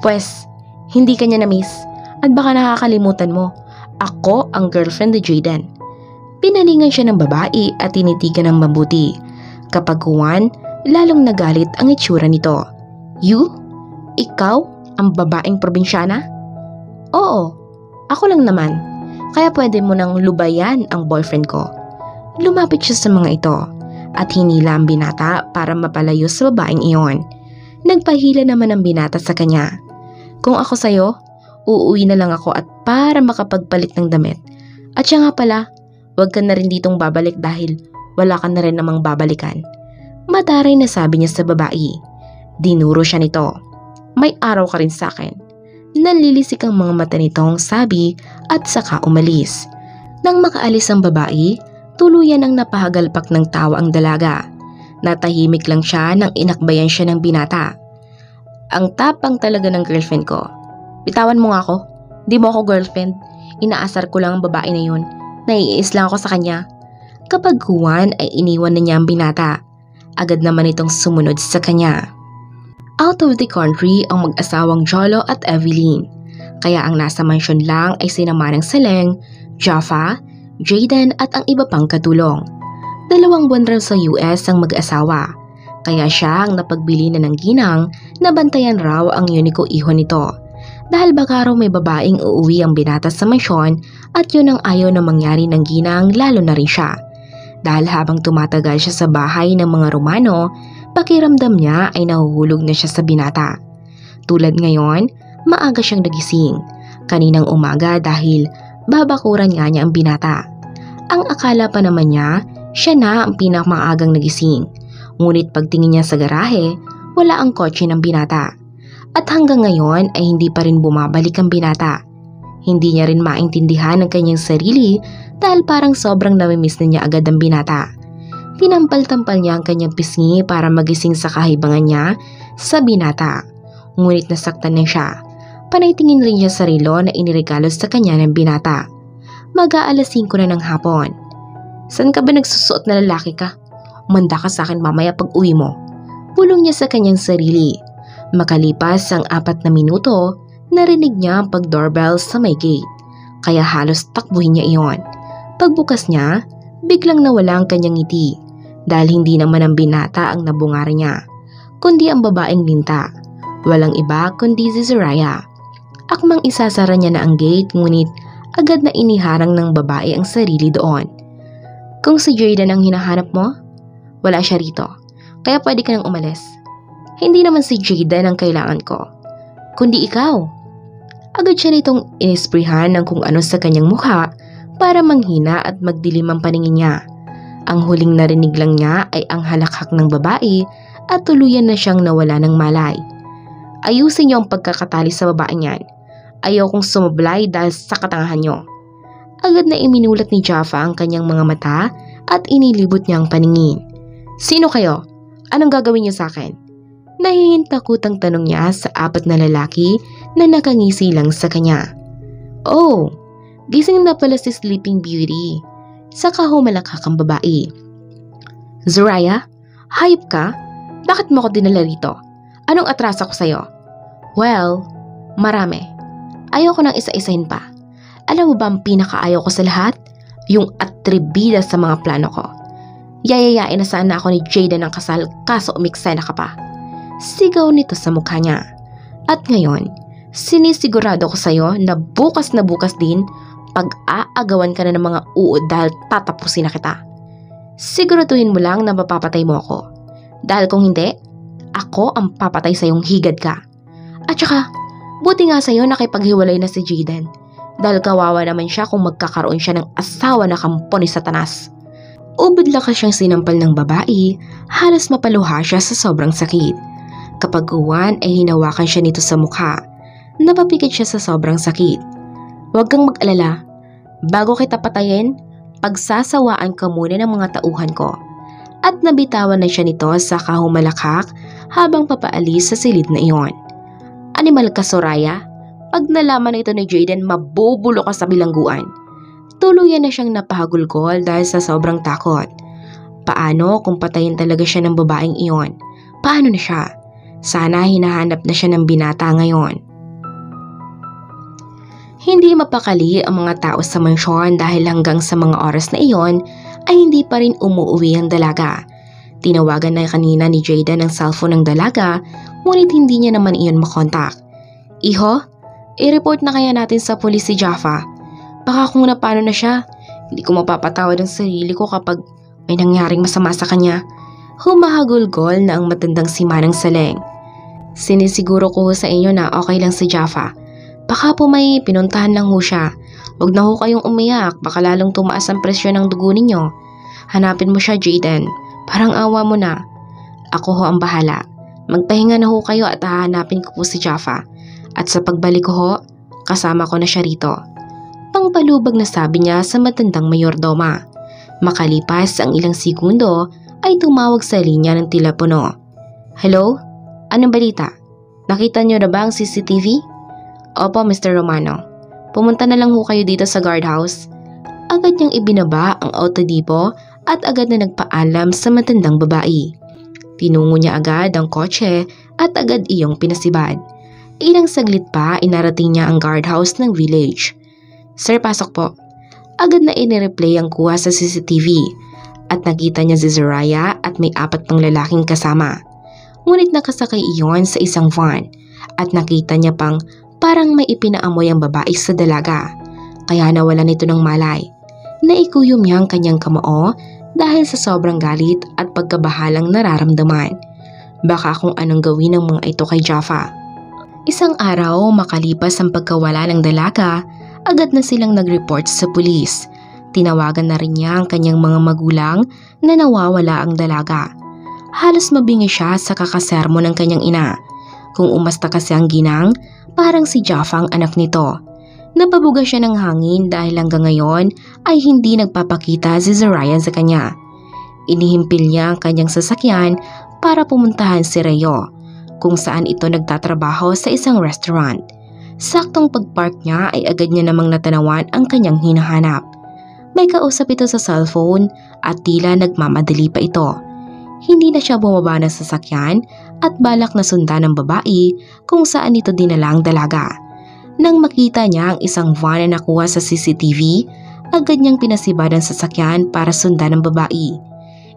Pwes, hindi kanya na-miss at baka nakakalimutan mo. Ako ang girlfriend ni Jaden. Pinalingan siya ng babae at tinitigan ng mabuti. Kapag Juan, lalong nagalit ang itsura nito. You? Ikaw? Ang babaeng probinsyana? Oo, ako lang naman. Kaya pwede mo nang lubayan ang boyfriend ko. Lumapit siya sa mga ito at hinila ang binata para mapalayo sa babaeng iyon. Nagpahila naman ang binata sa kanya. Kung ako sa'yo, uuwi na lang ako at para makapagpalit ng damit. At siya nga pala, huwag ka na rin ditong babalik dahil wala ka na rin namang babalikan. Mataray na sabi niya sa babae. Dinuro siya nito. May araw ka rin sa akin. Nanlilisik ang mga mata nitong sabi at saka umalis. Nang makaalis ang babae, tuluyan ang napahagalpak ng tawa ang dalaga. Natahimik lang siya nang inakbayan siya ng binata. Ang tapang talaga ng girlfriend ko. Bitawan mo nga ako. Di mo ako girlfriend. Inaasar ko lang ang babae na yun. Naiis lang ako sa kanya. Kapag Juan ay iniwan na niya ang binata. Agad naman itong sumunod sa kanya. Out of the country ang mag-asawang Jolo at Evelyn. Kaya ang nasa mansyon lang ay sinamanang Seleng, Jaffa, Jaden at ang iba pang katulong. 2 buwan raw sa US ang mag-asawa. Kaya siya ang napagbili na ng ginang na bantayan raw ang uniko iho nito. Dahil baka raw may babaeng uuwi ang binata sa mansyon at yun ang ayaw na mangyari ng ginang lalo na rin siya. Dahil habang tumatagal siya sa bahay ng mga Romano, Pakiramdam niya ay nahuhulog na siya sa binata. Tulad ngayon, maaga siyang nagising. Kaninang umaga dahil babakuran nga niya ang binata. Ang akala pa naman niya, siya na ang pinakamaagang nagising. Ngunit pagtingin niya sa garahe, wala ang kotse ng binata. At hanggang ngayon ay hindi pa rin bumabalik ang binata. Hindi niya rin maintindihan ang kanyang sarili dahil parang sobrang namimiss na niya agad ang binata. Tinampal-tampal niya ang kanyang pisngi para magising sa kahibangan niya sa binata. Ngunit nasaktan na siya. Panay tingin rin niya sa relo na iniregalo sa kanya ng binata. Mag-aalas 5 na ng hapon. Saan ka ba nagsusuot na lalaki ka? Manda ka sa akin mamaya pag uwi mo. Bulong niya sa kanyang sarili. Makalipas ang 4 na minuto, narinig niya ang pag-doorbell sa may gate. Kaya halos takbuhin niya iyon. Pagbukas niya, biglang nawala ang kanyang ngiti. Dahil hindi naman ang binata ang nabungar niya, kundi ang babaeng linta. Walang iba kundi si Zoraya. Akmang isasara niya na ang gate ngunit agad na iniharang ng babae ang sarili doon. Kung si Jayden ang hinahanap mo, wala siya rito. Kaya pwede ka nang umalis. Hindi naman si Jayden ang kailangan ko, kundi ikaw. Agad siya nitong inisprihan ng kung ano sa kanyang mukha para manghina at magdilim ang paningin niya. Ang huling narinig lang niya ay ang halakhak ng babae at tuluyan na siyang nawala ng malay. Ayusin niyo ang pagkakatali sa babaeng yan. Ayaw kong sumablay dahil sa katangahan niyo. Agad na iminulat ni Jaffa ang kanyang mga mata at inilibot niya ang paningin. Sino kayo? Anong gagawin niyo sa akin? Nahihintakutang tanong niya sa 4 na lalaki na nakangisi lang sa kanya. Oh, gising na pala si Sleeping Beauty. Saka humalakhak ang babae. Zoraya, hayop ka? Bakit mo ko dinala rito? Anong atrasa ko sa'yo? Well, marami. Ayoko nang isa-isahin pa. Alam mo ba ang pinakaayaw ko sa lahat? Yung atribida sa mga plano ko. Yayayain na sana ako ni Jayden ng kasal kaso umiksena ka pa. Sigaw nito sa mukha niya. At ngayon, sinisigurado ko sa'yo na bukas din pag-aagawan ka na ng mga uod dahil tatapusin na kita. Siguraduhin mo lang na mapapatay mo ako. Dahil kung hindi, ako ang papatay sa iyong higad ka. At saka, buti nga sa'yo nakipaghiwalay na si Jayden. Dahil kawawa naman siya kung magkakaroon siya ng asawa na kampo ni Satanas. Ubod lakas siyang sinampal ng babae, halos mapaluha siya sa sobrang sakit. Kapag uwan ay hinawakan siya nito sa mukha. Napapikit siya sa sobrang sakit. Huwag kang mag-alala. Bago kita patayin, pagsasawaan ka muna ng mga tauhan ko. At nabitawan na siya nito sa kahumalakhak habang papaalis sa silid na iyon. Animal ka, Zoraya. Pag nalaman na ito ni Jayden, mabubulo ka sa bilangguan. Tuluyan na siyang napahagulgol dahil sa sobrang takot. Paano kung patayin talaga siya ng babaeng iyon? Paano na siya? Sana hinahanap na siya ng binata ngayon. Hindi mapakali ang mga tao sa mansyon dahil hanggang sa mga oras na iyon ay hindi pa rin umuwi ang dalaga. Tinawagan na kanina ni Jayden ang cellphone ng dalaga ngunit hindi niya naman iyon makontak. Iho, i-report na kaya natin sa pulis si Jaffa. Baka kung napano na siya, hindi ko mapapatawad ang sarili ko kapag may nangyaring masama sa kanya. Humahagulgol na ang matandang si Manang Saleng. Sinisiguro ko sa inyo na okay lang si Jaffa. Baka po may pinuntahan lang ho siya. Huwag na ho kayong umiyak, baka lalong tumaas ang presyon ng dugo ninyo. Hanapin mo siya, Jayden. Parang awa mo na. Ako ho ang bahala. Magpahinga na ho kayo at hahanapin ko po si Jaffa. At sa pagbalik ko ho, kasama ko na siya rito. Pangpalubag na sabi niya sa matandang mayordoma. Makalipas ang ilang segundo ay tumawag sa linya ng telepono. Hello? Anong balita? Nakita niyo na ba ang CCTV? Opo, Mr. Romano. Pumunta na lang ho kayo dito sa guardhouse. Agad niyang ibinaba ang autodipo at agad na nagpaalam sa matandang babae. Tinungo niya agad ang kotse at agad iyong pinasibad. Ilang saglit pa inarating niya ang guardhouse ng village. Sir, pasok po. Agad na inireplay ang kuha sa CCTV at nakita niya si Zoraya at may 4 pang lalaking kasama. Ngunit nakasakay iyon sa isang van at nakita niya pang parang may ipinaamoy ang babae sa dalaga. Kaya nawalan ito ng malay. Naikuyom niya ang kanyang kamao dahil sa sobrang galit at pagkabahalang nararamdaman. Baka kung anong gawin ng mga ito kay Jaffa. Isang araw makalipas ang pagkawala ng dalaga, agad na silang nag-report sa pulis. Tinawagan na rin niya ang kanyang mga magulang na nawawala ang dalaga. Halos mabingi siya sa kakasermo ng kanyang ina. Kung umasta kasi ang ginang, parang si Jaffa ang anak nito. Napabuga siya ng hangin dahil hanggang ngayon ay hindi nagpapakita si Zariah sa kanya. Inihimpil niya ang kanyang sasakyan para pumuntahan si Rayo, kung saan ito nagtatrabaho sa isang restaurant. Saktong pagpark niya ay agad niya namang natanawan ang kanyang hinahanap. May kausap ito sa cellphone at tila nagmamadali pa ito. Hindi na siya bumaba ng sasakyan at balak na sundan ng babae kung saan ito dinala ang dalaga. Nang makita niya ang isang van na nakuha sa CCTV, agad niyang pinasibad ang sasakyan para sundan ng babae.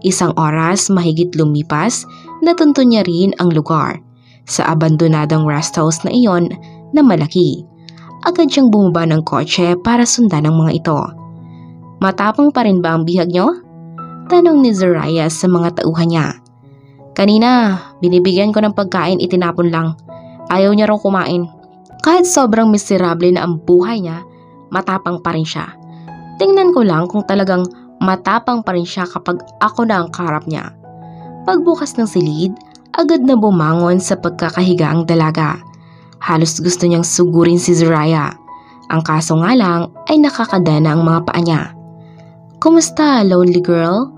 Isang oras mahigit lumipas, natunto niya rin ang lugar. Sa abandonadong rest house na iyon na malaki. Agad siyang bumaba ng kotse para sundan ang mga ito. Matapang pa rin ba ang bihag niyo? Tanong ni Zariah sa mga tauhan niya. Kanina, binibigyan ko ng pagkain, itinapon lang. Ayaw niya raw kumain. Kahit sobrang miserable na ang buhay niya, matapang pa rin siya. Tingnan ko lang kung talagang matapang pa rin siya kapag ako na ang kaharap niya. Pagbukas ng silid, agad na bumangon sa pagkakahiga ang dalaga. Halos gusto niyang sugurin si Zariah. Ang kaso nga lang ay nakakadana ang mga paa niya. Kumusta, lonely girl?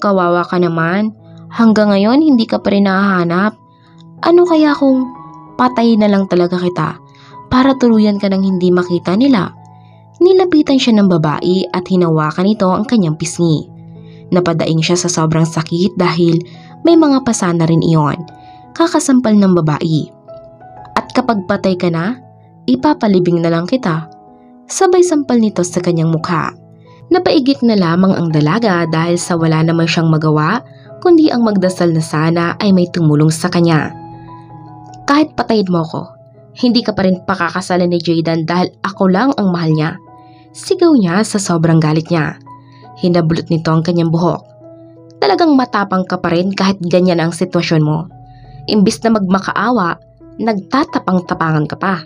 Kawawa ka naman. Hanggang ngayon hindi ka pa rin nahahanap. Ano kaya kung patay na lang talaga kita para tuluyan ka ng hindi makita nila? Nilapitan siya ng babae at hinawakan ito ang kanyang pisngi. Napadaing siya sa sobrang sakit dahil may mga pasa na rin iyon. Kakasampal ng babae. At kapag patay ka na, ipapalibing na lang kita. Sabay sampal nito sa kanyang mukha. Napaigik na lamang ang dalaga dahil sa wala naman siyang magawa, kundi ang magdasal na sana ay may tumulong sa kanya. Kahit patayin mo ko, hindi ka pa rin pakakasalan ni Jayden dahil ako lang ang mahal niya. Sigaw niya sa sobrang galit niya. Hinabulot nito ang kanyang buhok. Talagang matapang ka pa rin kahit ganyan ang sitwasyon mo. Imbis na magmakaawa, nagtatapang-tapangan ka pa.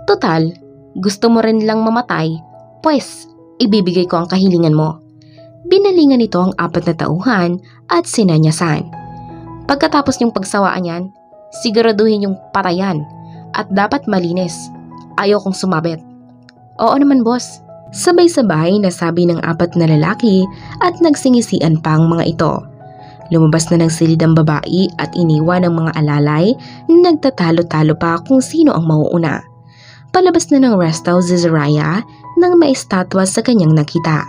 Total, gusto mo rin lang mamatay, pues ibibigay ko ang kahilingan mo. Binalingan nito ang 4 na tauhan at sinanyasan. Pagkatapos niyong pagsawaan yan, siguraduhin yung patayan at dapat malinis. Ayaw kong sumabit. Oo naman boss. Sabay-sabay nasabi ng 4 na lalaki at nagsingisian pa ang mga ito. Lumabas na ng silid ang babae at iniwan ang mga alalay na nagtatalo-talo pa kung sino ang mauuna. Palabas na ng rest house si Zariah nang may estatwa sa kanyang nakita.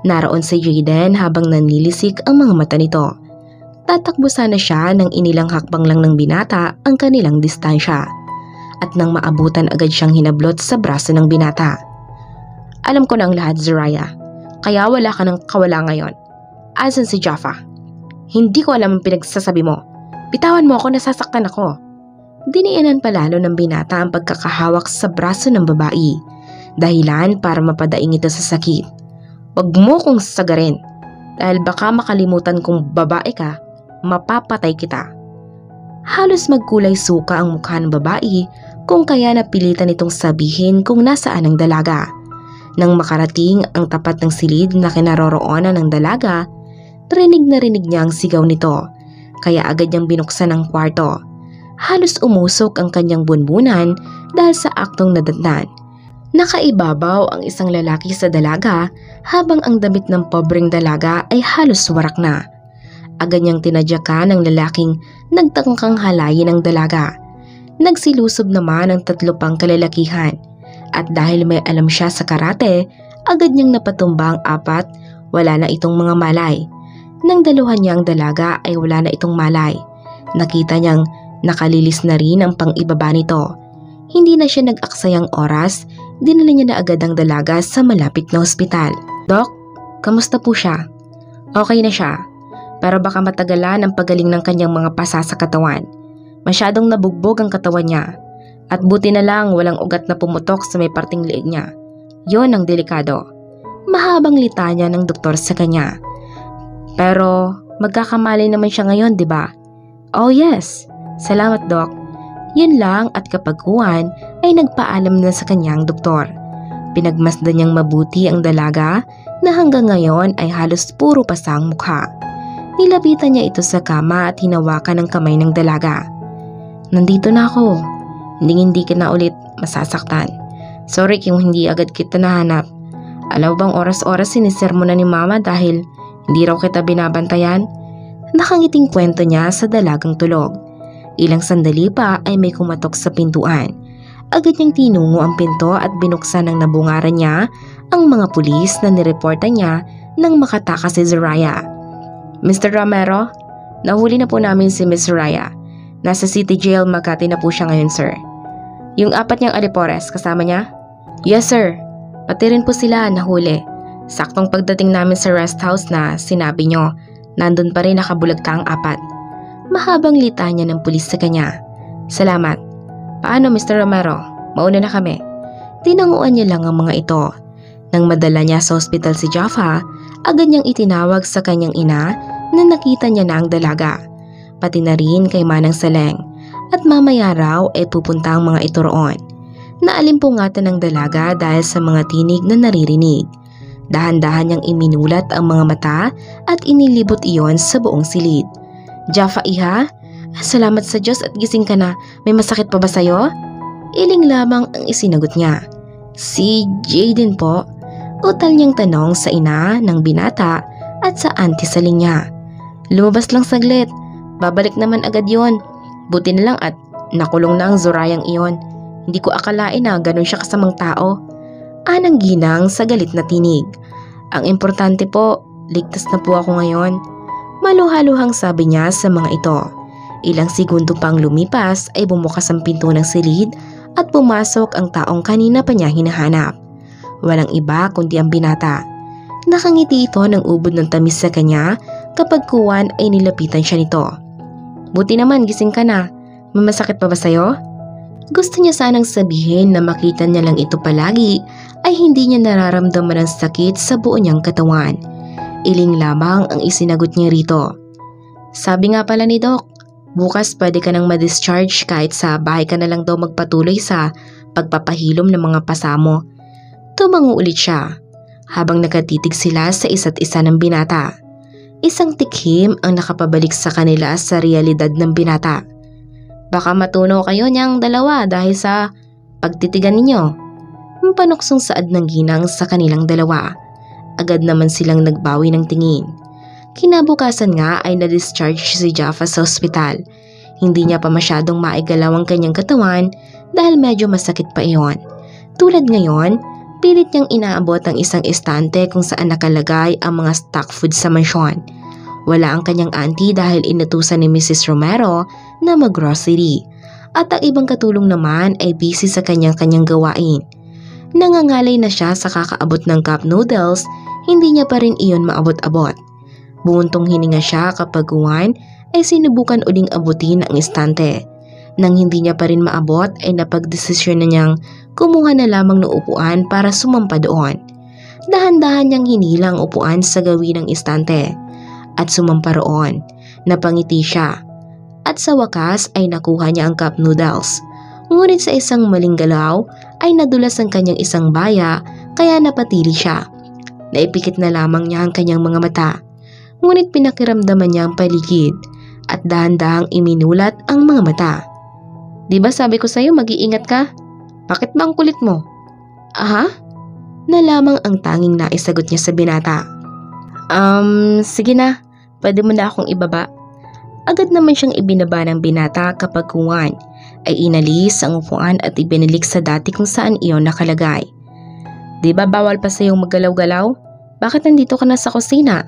Naroon si Jayden habang nanlilisik ang mga mata nito. Tatakbo sana siya nang inilang hakbang lang ng binata ang kanilang distansya. At nang maabutan agad siyang hinablot sa braso ng binata. Alam ko na ang lahat, Zariah. Kaya wala ka ng kawala ngayon. Asan si Jaffa? Hindi ko alam ang pinagsasabi mo. Bitawan mo ako, nasasaktan ako. Diniinan palalo ng binata ang pagkakahawak sa braso ng babae. Dahilan para mapadaing ito sa sakit. Huwag mo kong sagarin. Dahil baka makalimutan kong babae ka, mapapatay kita. Halos magkulay suka ang mukha ng babae kung kaya napilitan itong sabihin kung nasaan ang dalaga. Nang makarating ang tapat ng silid na kinaroroonan ng dalaga, rinig na rinig niya ang sigaw nito, kaya agad niyang binuksan ang kwarto. Halos umusok ang kanyang bunbunan dahil sa aktong nadatnan. Nakaibabaw ang isang lalaki sa dalaga habang ang damit ng pobreng dalaga ay halos warak na. Agad niyang tinadyakan ng lalaking nagtangkang halayin ang dalaga. Nagsilusob naman ang 3 pang kalalakihan. At dahil may alam siya sa karate, agad niyang napatumba ang 4, wala na itong mga malay. Nang daluhan niya ang dalaga ay wala na itong malay. Nakita niyang nakalilis na rin ang pang-ibaba nito. Hindi na siya nag-aksayang oras, dinala niya na agad ang dalaga sa malapit na ospital. Dok, kamusta po siya? Okay na siya, pero baka matagalan ang pagaling ng kanyang mga pasa sa katawan. Masyadong nabugbog ang katawan niya. At buti na lang walang ugat na pumutok sa may parting liig niya. Yon ang delikado. Mahabang litanya ng doktor sa kanya. Pero magkakamali naman siya ngayon, di ba? Oh yes, salamat Doc. Yun lang at kapagkuhan ay nagpaalam na sa kanyang doktor. Pinagmasdan niyang mabuti ang dalaga na hanggang ngayon ay halos puro pasang mukha. Nilapitan niya ito sa kama at hinawakan ang kamay ng dalaga. Nandito na ako. Hindi ka na ulit masasaktan. Sorry kung hindi agad kita nahanap. Alam mo bang oras-oras sinisermo na ni Mama dahil hindi raw kita binabantayan? Nakangiting kwento niya sa dalagang tulog. Ilang sandali pa ay may kumatok sa pintuan. Agad niyang tinungo ang pinto at binuksan ng nabungaran niya ang mga pulis na nireporta niya nang makatakas si Zoraya. Mr. Romero, nahuli na po namin si Miss Zoraya. Nasa City Jail Makati na po siya ngayon, sir. Yung 4 niyang alipores, kasama niya? Yes, sir. Pati rin po sila nahuli. Saktong pagdating namin sa rest house na sinabi niyo, nandun pa rin nakabulagta ang 4. Mahabang litanya ng pulis sa kanya. Salamat. Paano, Mr. Romero? Mauna na kami. Tinanguan niya lang ang mga ito. Nang madala niya sa ospital si Jaffa, agad niyang itinawag sa kanyang ina na nakita niya na ang dalaga. Pati na rin kay Manang Saleng. At mamaya raw ay pupunta ang mga ito roon. Naalimpungatan ng dalaga dahil sa mga tinig na naririnig. Dahan-dahan niyang iminulat ang mga mata at inilibot iyon sa buong silid. Jaffa, iha? Salamat sa Diyos at gising ka na. May masakit pa ba sa'yo? Iling lamang ang isinagot niya. Si Jaden po. Utal niyang tanong sa ina ng binata at sa auntie sa linya. Lumabas lang saglit. Babalik naman agad yon. Buti na lang at nakulong na ang Zorayang iyon. Hindi ko akalain na ganun siya kasamang tao. Anang ginang sa galit na tinig. Ang importante po, ligtas na po ako ngayon. Maluhaluhang sabi niya sa mga ito. Ilang segundo pang lumipas ay bumukas ang pinto ng silid at pumasok ang taong kanina pa niya hinahanap. Walang iba kundi ang binata. Nakangiti ito ng ubod ng tamis sa kanya kapag kuwan ay nilapitan siya nito. Buti naman gising ka na. May masakit pa ba sa'yo? Gusto niya sanang sabihin na makita niya lang ito palagi ay hindi niya nararamdaman ang sakit sa buo niyang katawan. Iling lamang ang isinagot niya rito. Sabi nga pala ni Doc, bukas pwede ka nang ma-discharge kahit sa bahay ka na lang daw magpatuloy sa pagpapahilom ng mga pasamo. Tumango ulit siya habang nakatitig sila sa isa't isa ng binata. Isang tikhim ang nakapabalik sa kanila sa realidad ng binata. Baka matunaw kayo niyang dalawa dahil sa pagtitigan ninyo. Panuksong saad ng ginang sa kanilang dalawa. Agad naman silang nagbawi ng tingin. Kinabukasan nga ay na-discharge si Jaffa sa ospital. Hindi niya pa masyadong maigalaw ang kanyang katawan dahil medyo masakit pa iyon. Tulad ngayon, pilit niyang inaabot ang isang estante kung saan nakalagay ang mga stock food sa mansyon. Wala ang kanyang auntie dahil inutusan ni Mrs. Romero na mag-grocery. At ang ibang katulong naman ay busy sa kanyang gawain. Nangangalay na siya sa kakaabot ng cup noodles, hindi niya pa rin iyon maabot-abot. Buuntong hininga siya kapag uwan ay sinubukan uling abutin ang estante. Nang hindi niya pa rin maabot ay napagdesisyon na niyang kumuha na lamang ng upuan para sumampa doon. Dahan-dahan niyang hinila ang upuan sa gawin ng estante at sumampa roon. Napangiti siya at sa wakas ay nakuha niya ang cup noodles. Ngunit sa isang maling galaw ay nadulas ang kanyang isang baya kaya napatili siya. Naipikit na lamang niya ang kanyang mga mata. Ngunit pinakiramdaman niya ang paligid at dahan-dahang iminulat ang mga mata. Di ba sabi ko sa'yo mag-iingat ka? Bakit ba ang kulit mo? Aha? Na lamang ang tanging naisagot niya sa binata. Sige na. Pwede mo na akong ibaba. Agad naman siyang ibinaba ng binata kapag kuwan ay inalis ang upuan at ibinalik sa dati kung saan iyon nakalagay. Di ba bawal pa sa'yong maggalaw-galaw? Bakit nandito ka na sa kusina?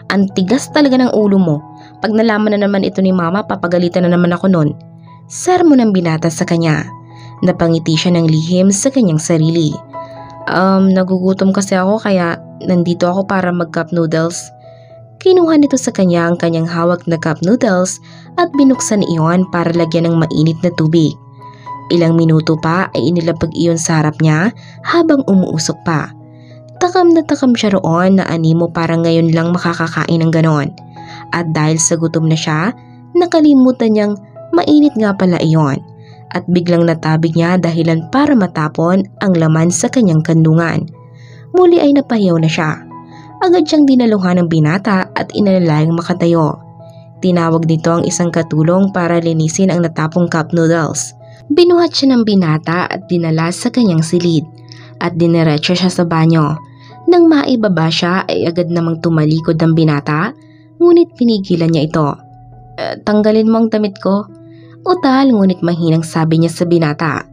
Ang tigas talaga ng ulo mo. Pag nalaman na naman ito ni Mama, papagalitan na naman ako nun. Sermon ng binata sa kanya. Napangiti siya ng lihim sa kanyang sarili. Nagugutom kasi ako kaya nandito ako para mag-cup noodles. Kinuha nito sa kanya ang kanyang hawak na cup noodles at binuksan iyon para lagyan ng mainit na tubig. Ilang minuto pa ay inilapag iyon sa harap niya habang umuusok pa. Takam na takam siya roon na animo para ngayon lang makakakain ng ganon. At dahil sa gutom na siya, Nakalimutan niyang mainit nga pala iyon at biglang natabig niya dahilan para matapon ang laman sa kanyang kandungan. Muli ay napahiyaw na siya. Agad siyang dinaluhan ng binata at inalalayang makatayo. Tinawag nito ang isang katulong para linisin ang natapong cup noodles. Binuhat siya ng binata at dinala sa kanyang silid at diniretso siya sa banyo. Nang maibaba siya ay agad namang tumalikod ang binata, ngunit pinigilan niya ito. Tanggalin mo ang damit ko. Utal, ngunit mahinang sabi niya sa binata.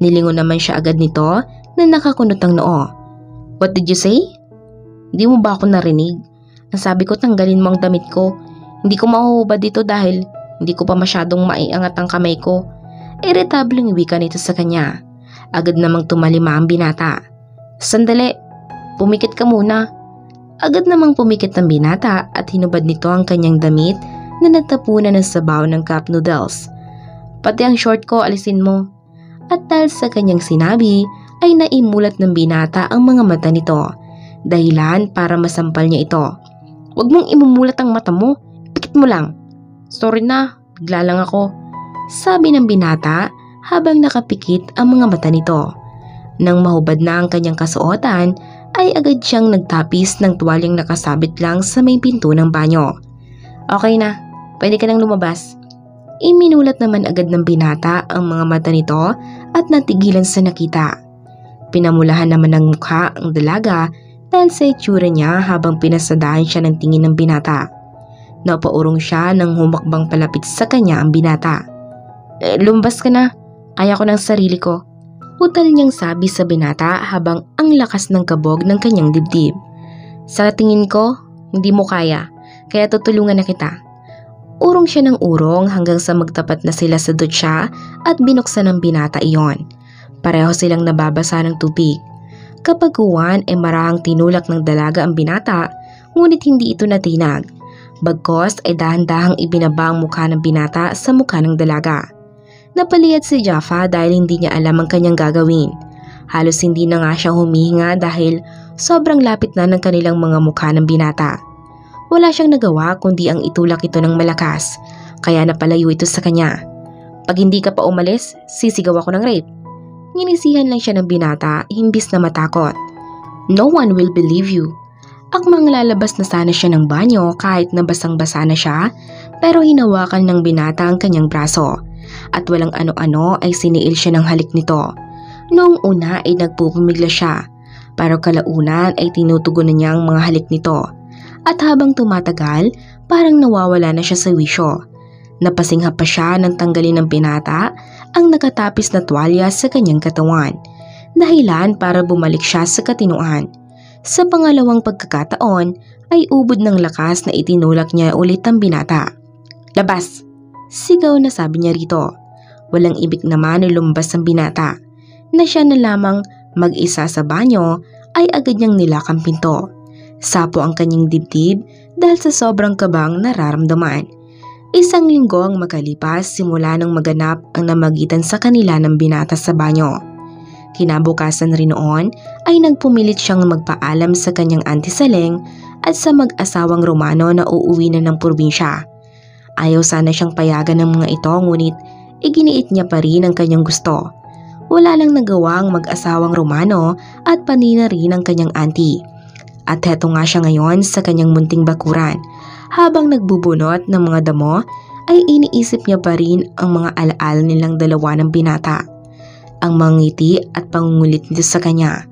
Nilingon naman siya agad nito na nakakunot ang noo. What did you say? Hindi mo ba ako narinig? Ang sabi ko tanggalin mo ang damit ko. Hindi ko mahuhubad dito dahil hindi ko pa masyadong maiangat ang kamay ko. Irritableng wika nito sa kanya. Agad namang tumalima ang binata. Sandali, pumikit ka muna. Agad namang pumikit ang binata at hinubad nito ang kanyang damit na natapunan ng sabaw ng cup noodles. Pati ang short ko alisin mo. At dahil sa kanyang sinabi ay naimulat ng binata ang mga mata nito. Dahilan para masampal niya ito. Huwag mong imumulat ang mata mo. Pikit mo lang. Sorry na, bigla lang ako. Sabi ng binata habang nakapikit ang mga mata nito. Nang mahubad na ang kanyang kasuotan ay agad siyang nagtapis ng tuwalyang nakasabit lang sa may pinto ng banyo. Okay na, pwede ka nang lumabas. Iminulat naman agad ng binata ang mga mata nito at natigilan sa nakita. Pinamulahan naman ng mukha ang dalaga dahil sa itsura niya habang pinasadahan siya ng tingin ng binata. Napaurong siya nang humakbang palapit sa kanya ang binata. Lumabas ka na, kaya ko ng sarili ko. Utal niyang sabi sa binata habang ang lakas ng kabog ng kanyang dibdib. Sa tingin ko, hindi mo kaya tutulungan na kita. Urong siya ng urong hanggang sa magtapat na sila sa dutya at binuksan ng binata iyon. Pareho silang nababasa ng tubig. Kapag uwan ay marahang tinulak ng dalaga ang binata, ngunit hindi ito natinag. Bagkos ay dahan-dahang ibinaba ang mukha ng binata sa mukha ng dalaga. Napaliyad si Jaffa dahil hindi niya alam ang kanyang gagawin. Halos hindi na nga siya humihinga dahil sobrang lapit na ng kanilang mga mukha ng binata. Wala siyang nagawa kundi ang itulak ito ng malakas, kaya napalayo ito sa kanya. Pag hindi ka pa umalis, sisigaw ako ng rape. Nginisihan lang siya ng binata, himbis na matakot. No one will believe you. Akmang lalabas na sana siya ng banyo kahit na basang-basa na siya, pero hinawakan ng binata ang kanyang braso. At walang ano-ano ay siniil siya ng halik nito. Noong una ay nagpupumigla siya, pero kalaunan ay tinutugunan niya ang mga halik nito. At habang tumatagal, parang nawawala na siya sa wisyo. Napasingha pa siya nang tanggalin ng binata ang nakatapis na tuwalya sa kanyang katawan. Dahilan para bumalik siya sa katinuan. Sa pangalawang pagkakataon ay ubod ng lakas na itinulak niya ulit ang binata. Labas! Sigaw na sabi niya rito. Walang ibig naman na lumabas ang binata. Na siya na lamang mag-isa sa banyo ay agad niyang nilakang pinto. Sapo ang kanyang dibdib dahil sa sobrang kabang nararamdaman. Isang linggo ang makalipas simula nang maganap ang namagitan sa kanila ng binata sa banyo. Kinabukasan rin noon ay nagpumilit siyang magpaalam sa kanyang antisaleng at sa mag-asawang Romano na uuwi na ng probinsya. Ayaw sana siyang payagan ng mga ito ngunit iginiit niya pa rin ang kanyang gusto. Wala lang nagawa ang mag-asawang Romano at panina rin ang kanyang auntie. At heto nga siya ngayon sa kanyang munting bakuran. Habang nagbubunot ng mga damo ay iniisip niya pa rin ang mga alaala nilang dalawa ng binata. Ang mga ngiti at pangungulit nito sa kanya.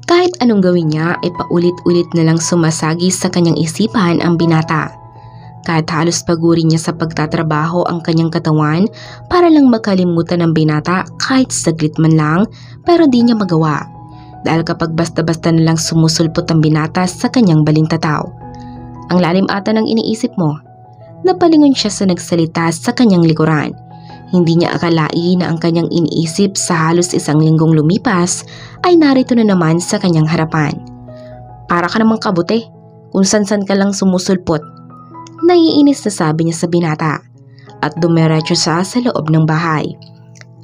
Kahit anong gawin niya ay paulit-ulit na lang sumasagi sa kanyang isipan ang binata. Kahit halos pagurin niya sa pagtatrabaho ang kanyang katawan para lang makalimutan ng binata kahit saglit man lang, pero di niya magawa. Dahil kapag basta-basta na lang sumusulpot ang binata sa kanyang balintataw. Ang lalim ata ng iniisip mo. Napalingon siya sa nagsalita sa kanyang likuran. Hindi niya akalain na ang kanyang iniisip sa halos isang linggong lumipas ay narito na naman sa kanyang harapan. Para ka namang kabute, kung san-san ka lang sumusulpot. Naiinis na sabi niya sa binata at dumiretso sa loob ng bahay.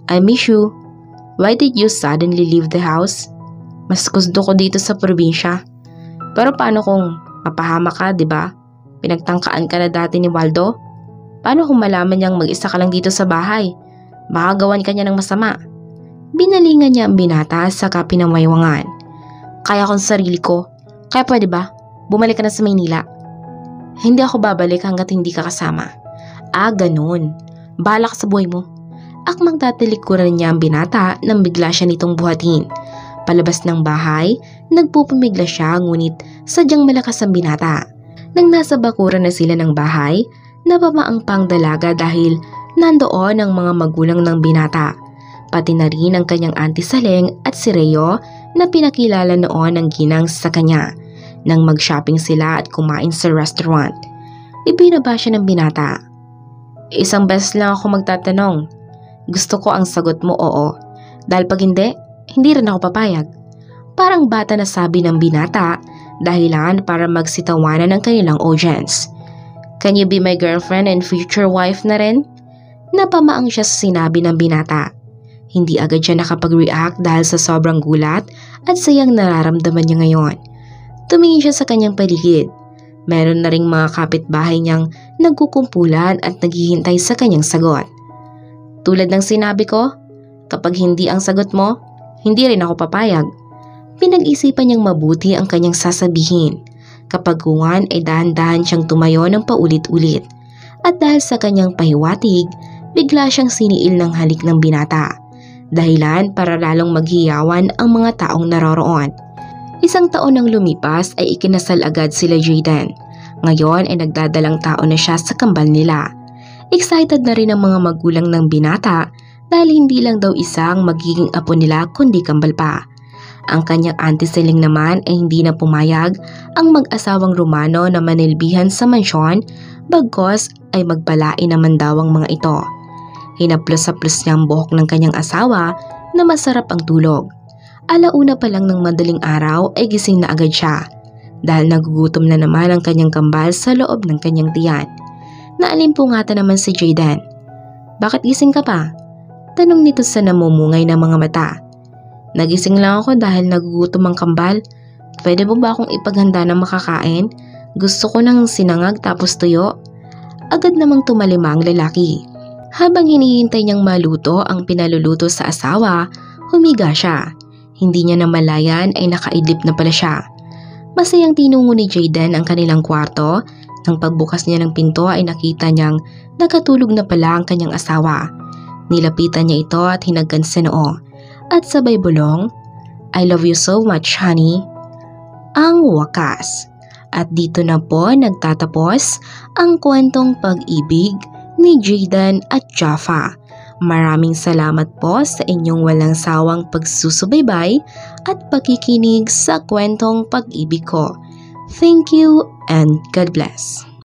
I miss you. Why did you suddenly leave the house? Mas gusto ko dito sa probinsya. Pero paano kung mapahama ka, di ba? Pinagtangkaan ka na dati ni Waldo? Paano kung malaman niyang mag-isa ka lang dito sa bahay? Baka gawan ka niya ng masama. Binalingan niya ang binata saka pinamaywangan. Kaya ko sa sarili ko. Kaya pwede ba? Bumalik ka na sa Maynila. Hindi ako babalik hanggat hindi ka kasama. Ganun. Bahala ka sa buhay mo. Akmang tatalikuran niya ang binata nang bigla siya nitong buhatin. Palabas ng bahay, nagpupumigla siya ngunit sadyang malakas ang binata. Nang nasa bakuran na sila ng bahay, napamaang pang dalaga dahil nandoon ang mga magulang ng binata. Pati na rin ang kanyang auntie Saleng at si Reo na pinakilala noon ng ginang sa kanya. Nang mag-shopping sila at kumain sa restaurant, ibinaba siya ng binata. Isang beses lang ako magtatanong. Gusto ko ang sagot mo oo. Dahil pag hindi rin ako papayag. Parang bata na sabi ng binata dahilan para magsitawanan ng kanilang audience. Can you be my girlfriend and future wife na rin? Napamaang siya sa sinabi ng binata. Hindi agad siya nakapag-react dahil sa sobrang gulat at sayang nararamdaman niya ngayon. Tumingin siya sa kanyang paligid. Meron na ring mga kapitbahay niyang nagkukumpulan at naghihintay sa kanyang sagot. Tulad ng sinabi ko, kapag hindi ang sagot mo, hindi rin ako papayag. Pinag-isipan niyang mabuti ang kanyang sasabihin. Kapag kuwan ay dahan-dahan siyang tumayo ng paulit-ulit. At dahil sa kanyang pahiwatig, bigla siyang siniil ng halik ng binata. Dahilan para lalong maghiyawan ang mga taong naroroon. Isang taon nang lumipas ay ikinasal agad sila Jayden. Ngayon ay nagdadalang taon na siya sa kambal nila. Excited na rin ang mga magulang ng binata dahil hindi lang daw isang magiging apo nila kundi kambal pa. Ang kanyang auntie Seleng naman ay hindi na pumayag ang mag-asawang Romano na manilbihan sa mansyon bagkos ay magbalain naman daw ang mga ito. Hinaplos-saplos niya ang buhok ng kanyang asawa na masarap ang tulog. Alauna pa lang ng madaling araw ay gising na agad siya dahil nagugutom na naman ang kanyang kambal sa loob ng kanyang tiyan. Naalimpungatan naman si Jayden. Bakit gising ka pa? Tanong nito sa namumungay na mga mata. Nagising lang ako dahil nagugutom ang kambal. Pwede mo ba akong ipaghanda ng makakain? Gusto ko ng sinangag tapos tuyo. Agad namang tumalima ang lalaki. Habang hinihintay niyang maluto ang pinaluluto sa asawa, humiga siya. Hindi niya namalayan ay nakaidlip na pala siya. Masayang tinungo ni Jayden ang kanilang kwarto. Nang pagbukas niya ng pinto ay nakita niyang nakatulog na pala ang kanyang asawa. Nilapitan niya ito at hinagkan sa noo. At sabay bulong, I love you so much, honey. Ang wakas. At dito na po nagtatapos ang kwentong pag-ibig ni Jayden at Jaffa. Maraming salamat po sa inyong walang sawang pagsusubaybay at pagkikinig sa kwentong pag-ibig ko. Thank you and God bless.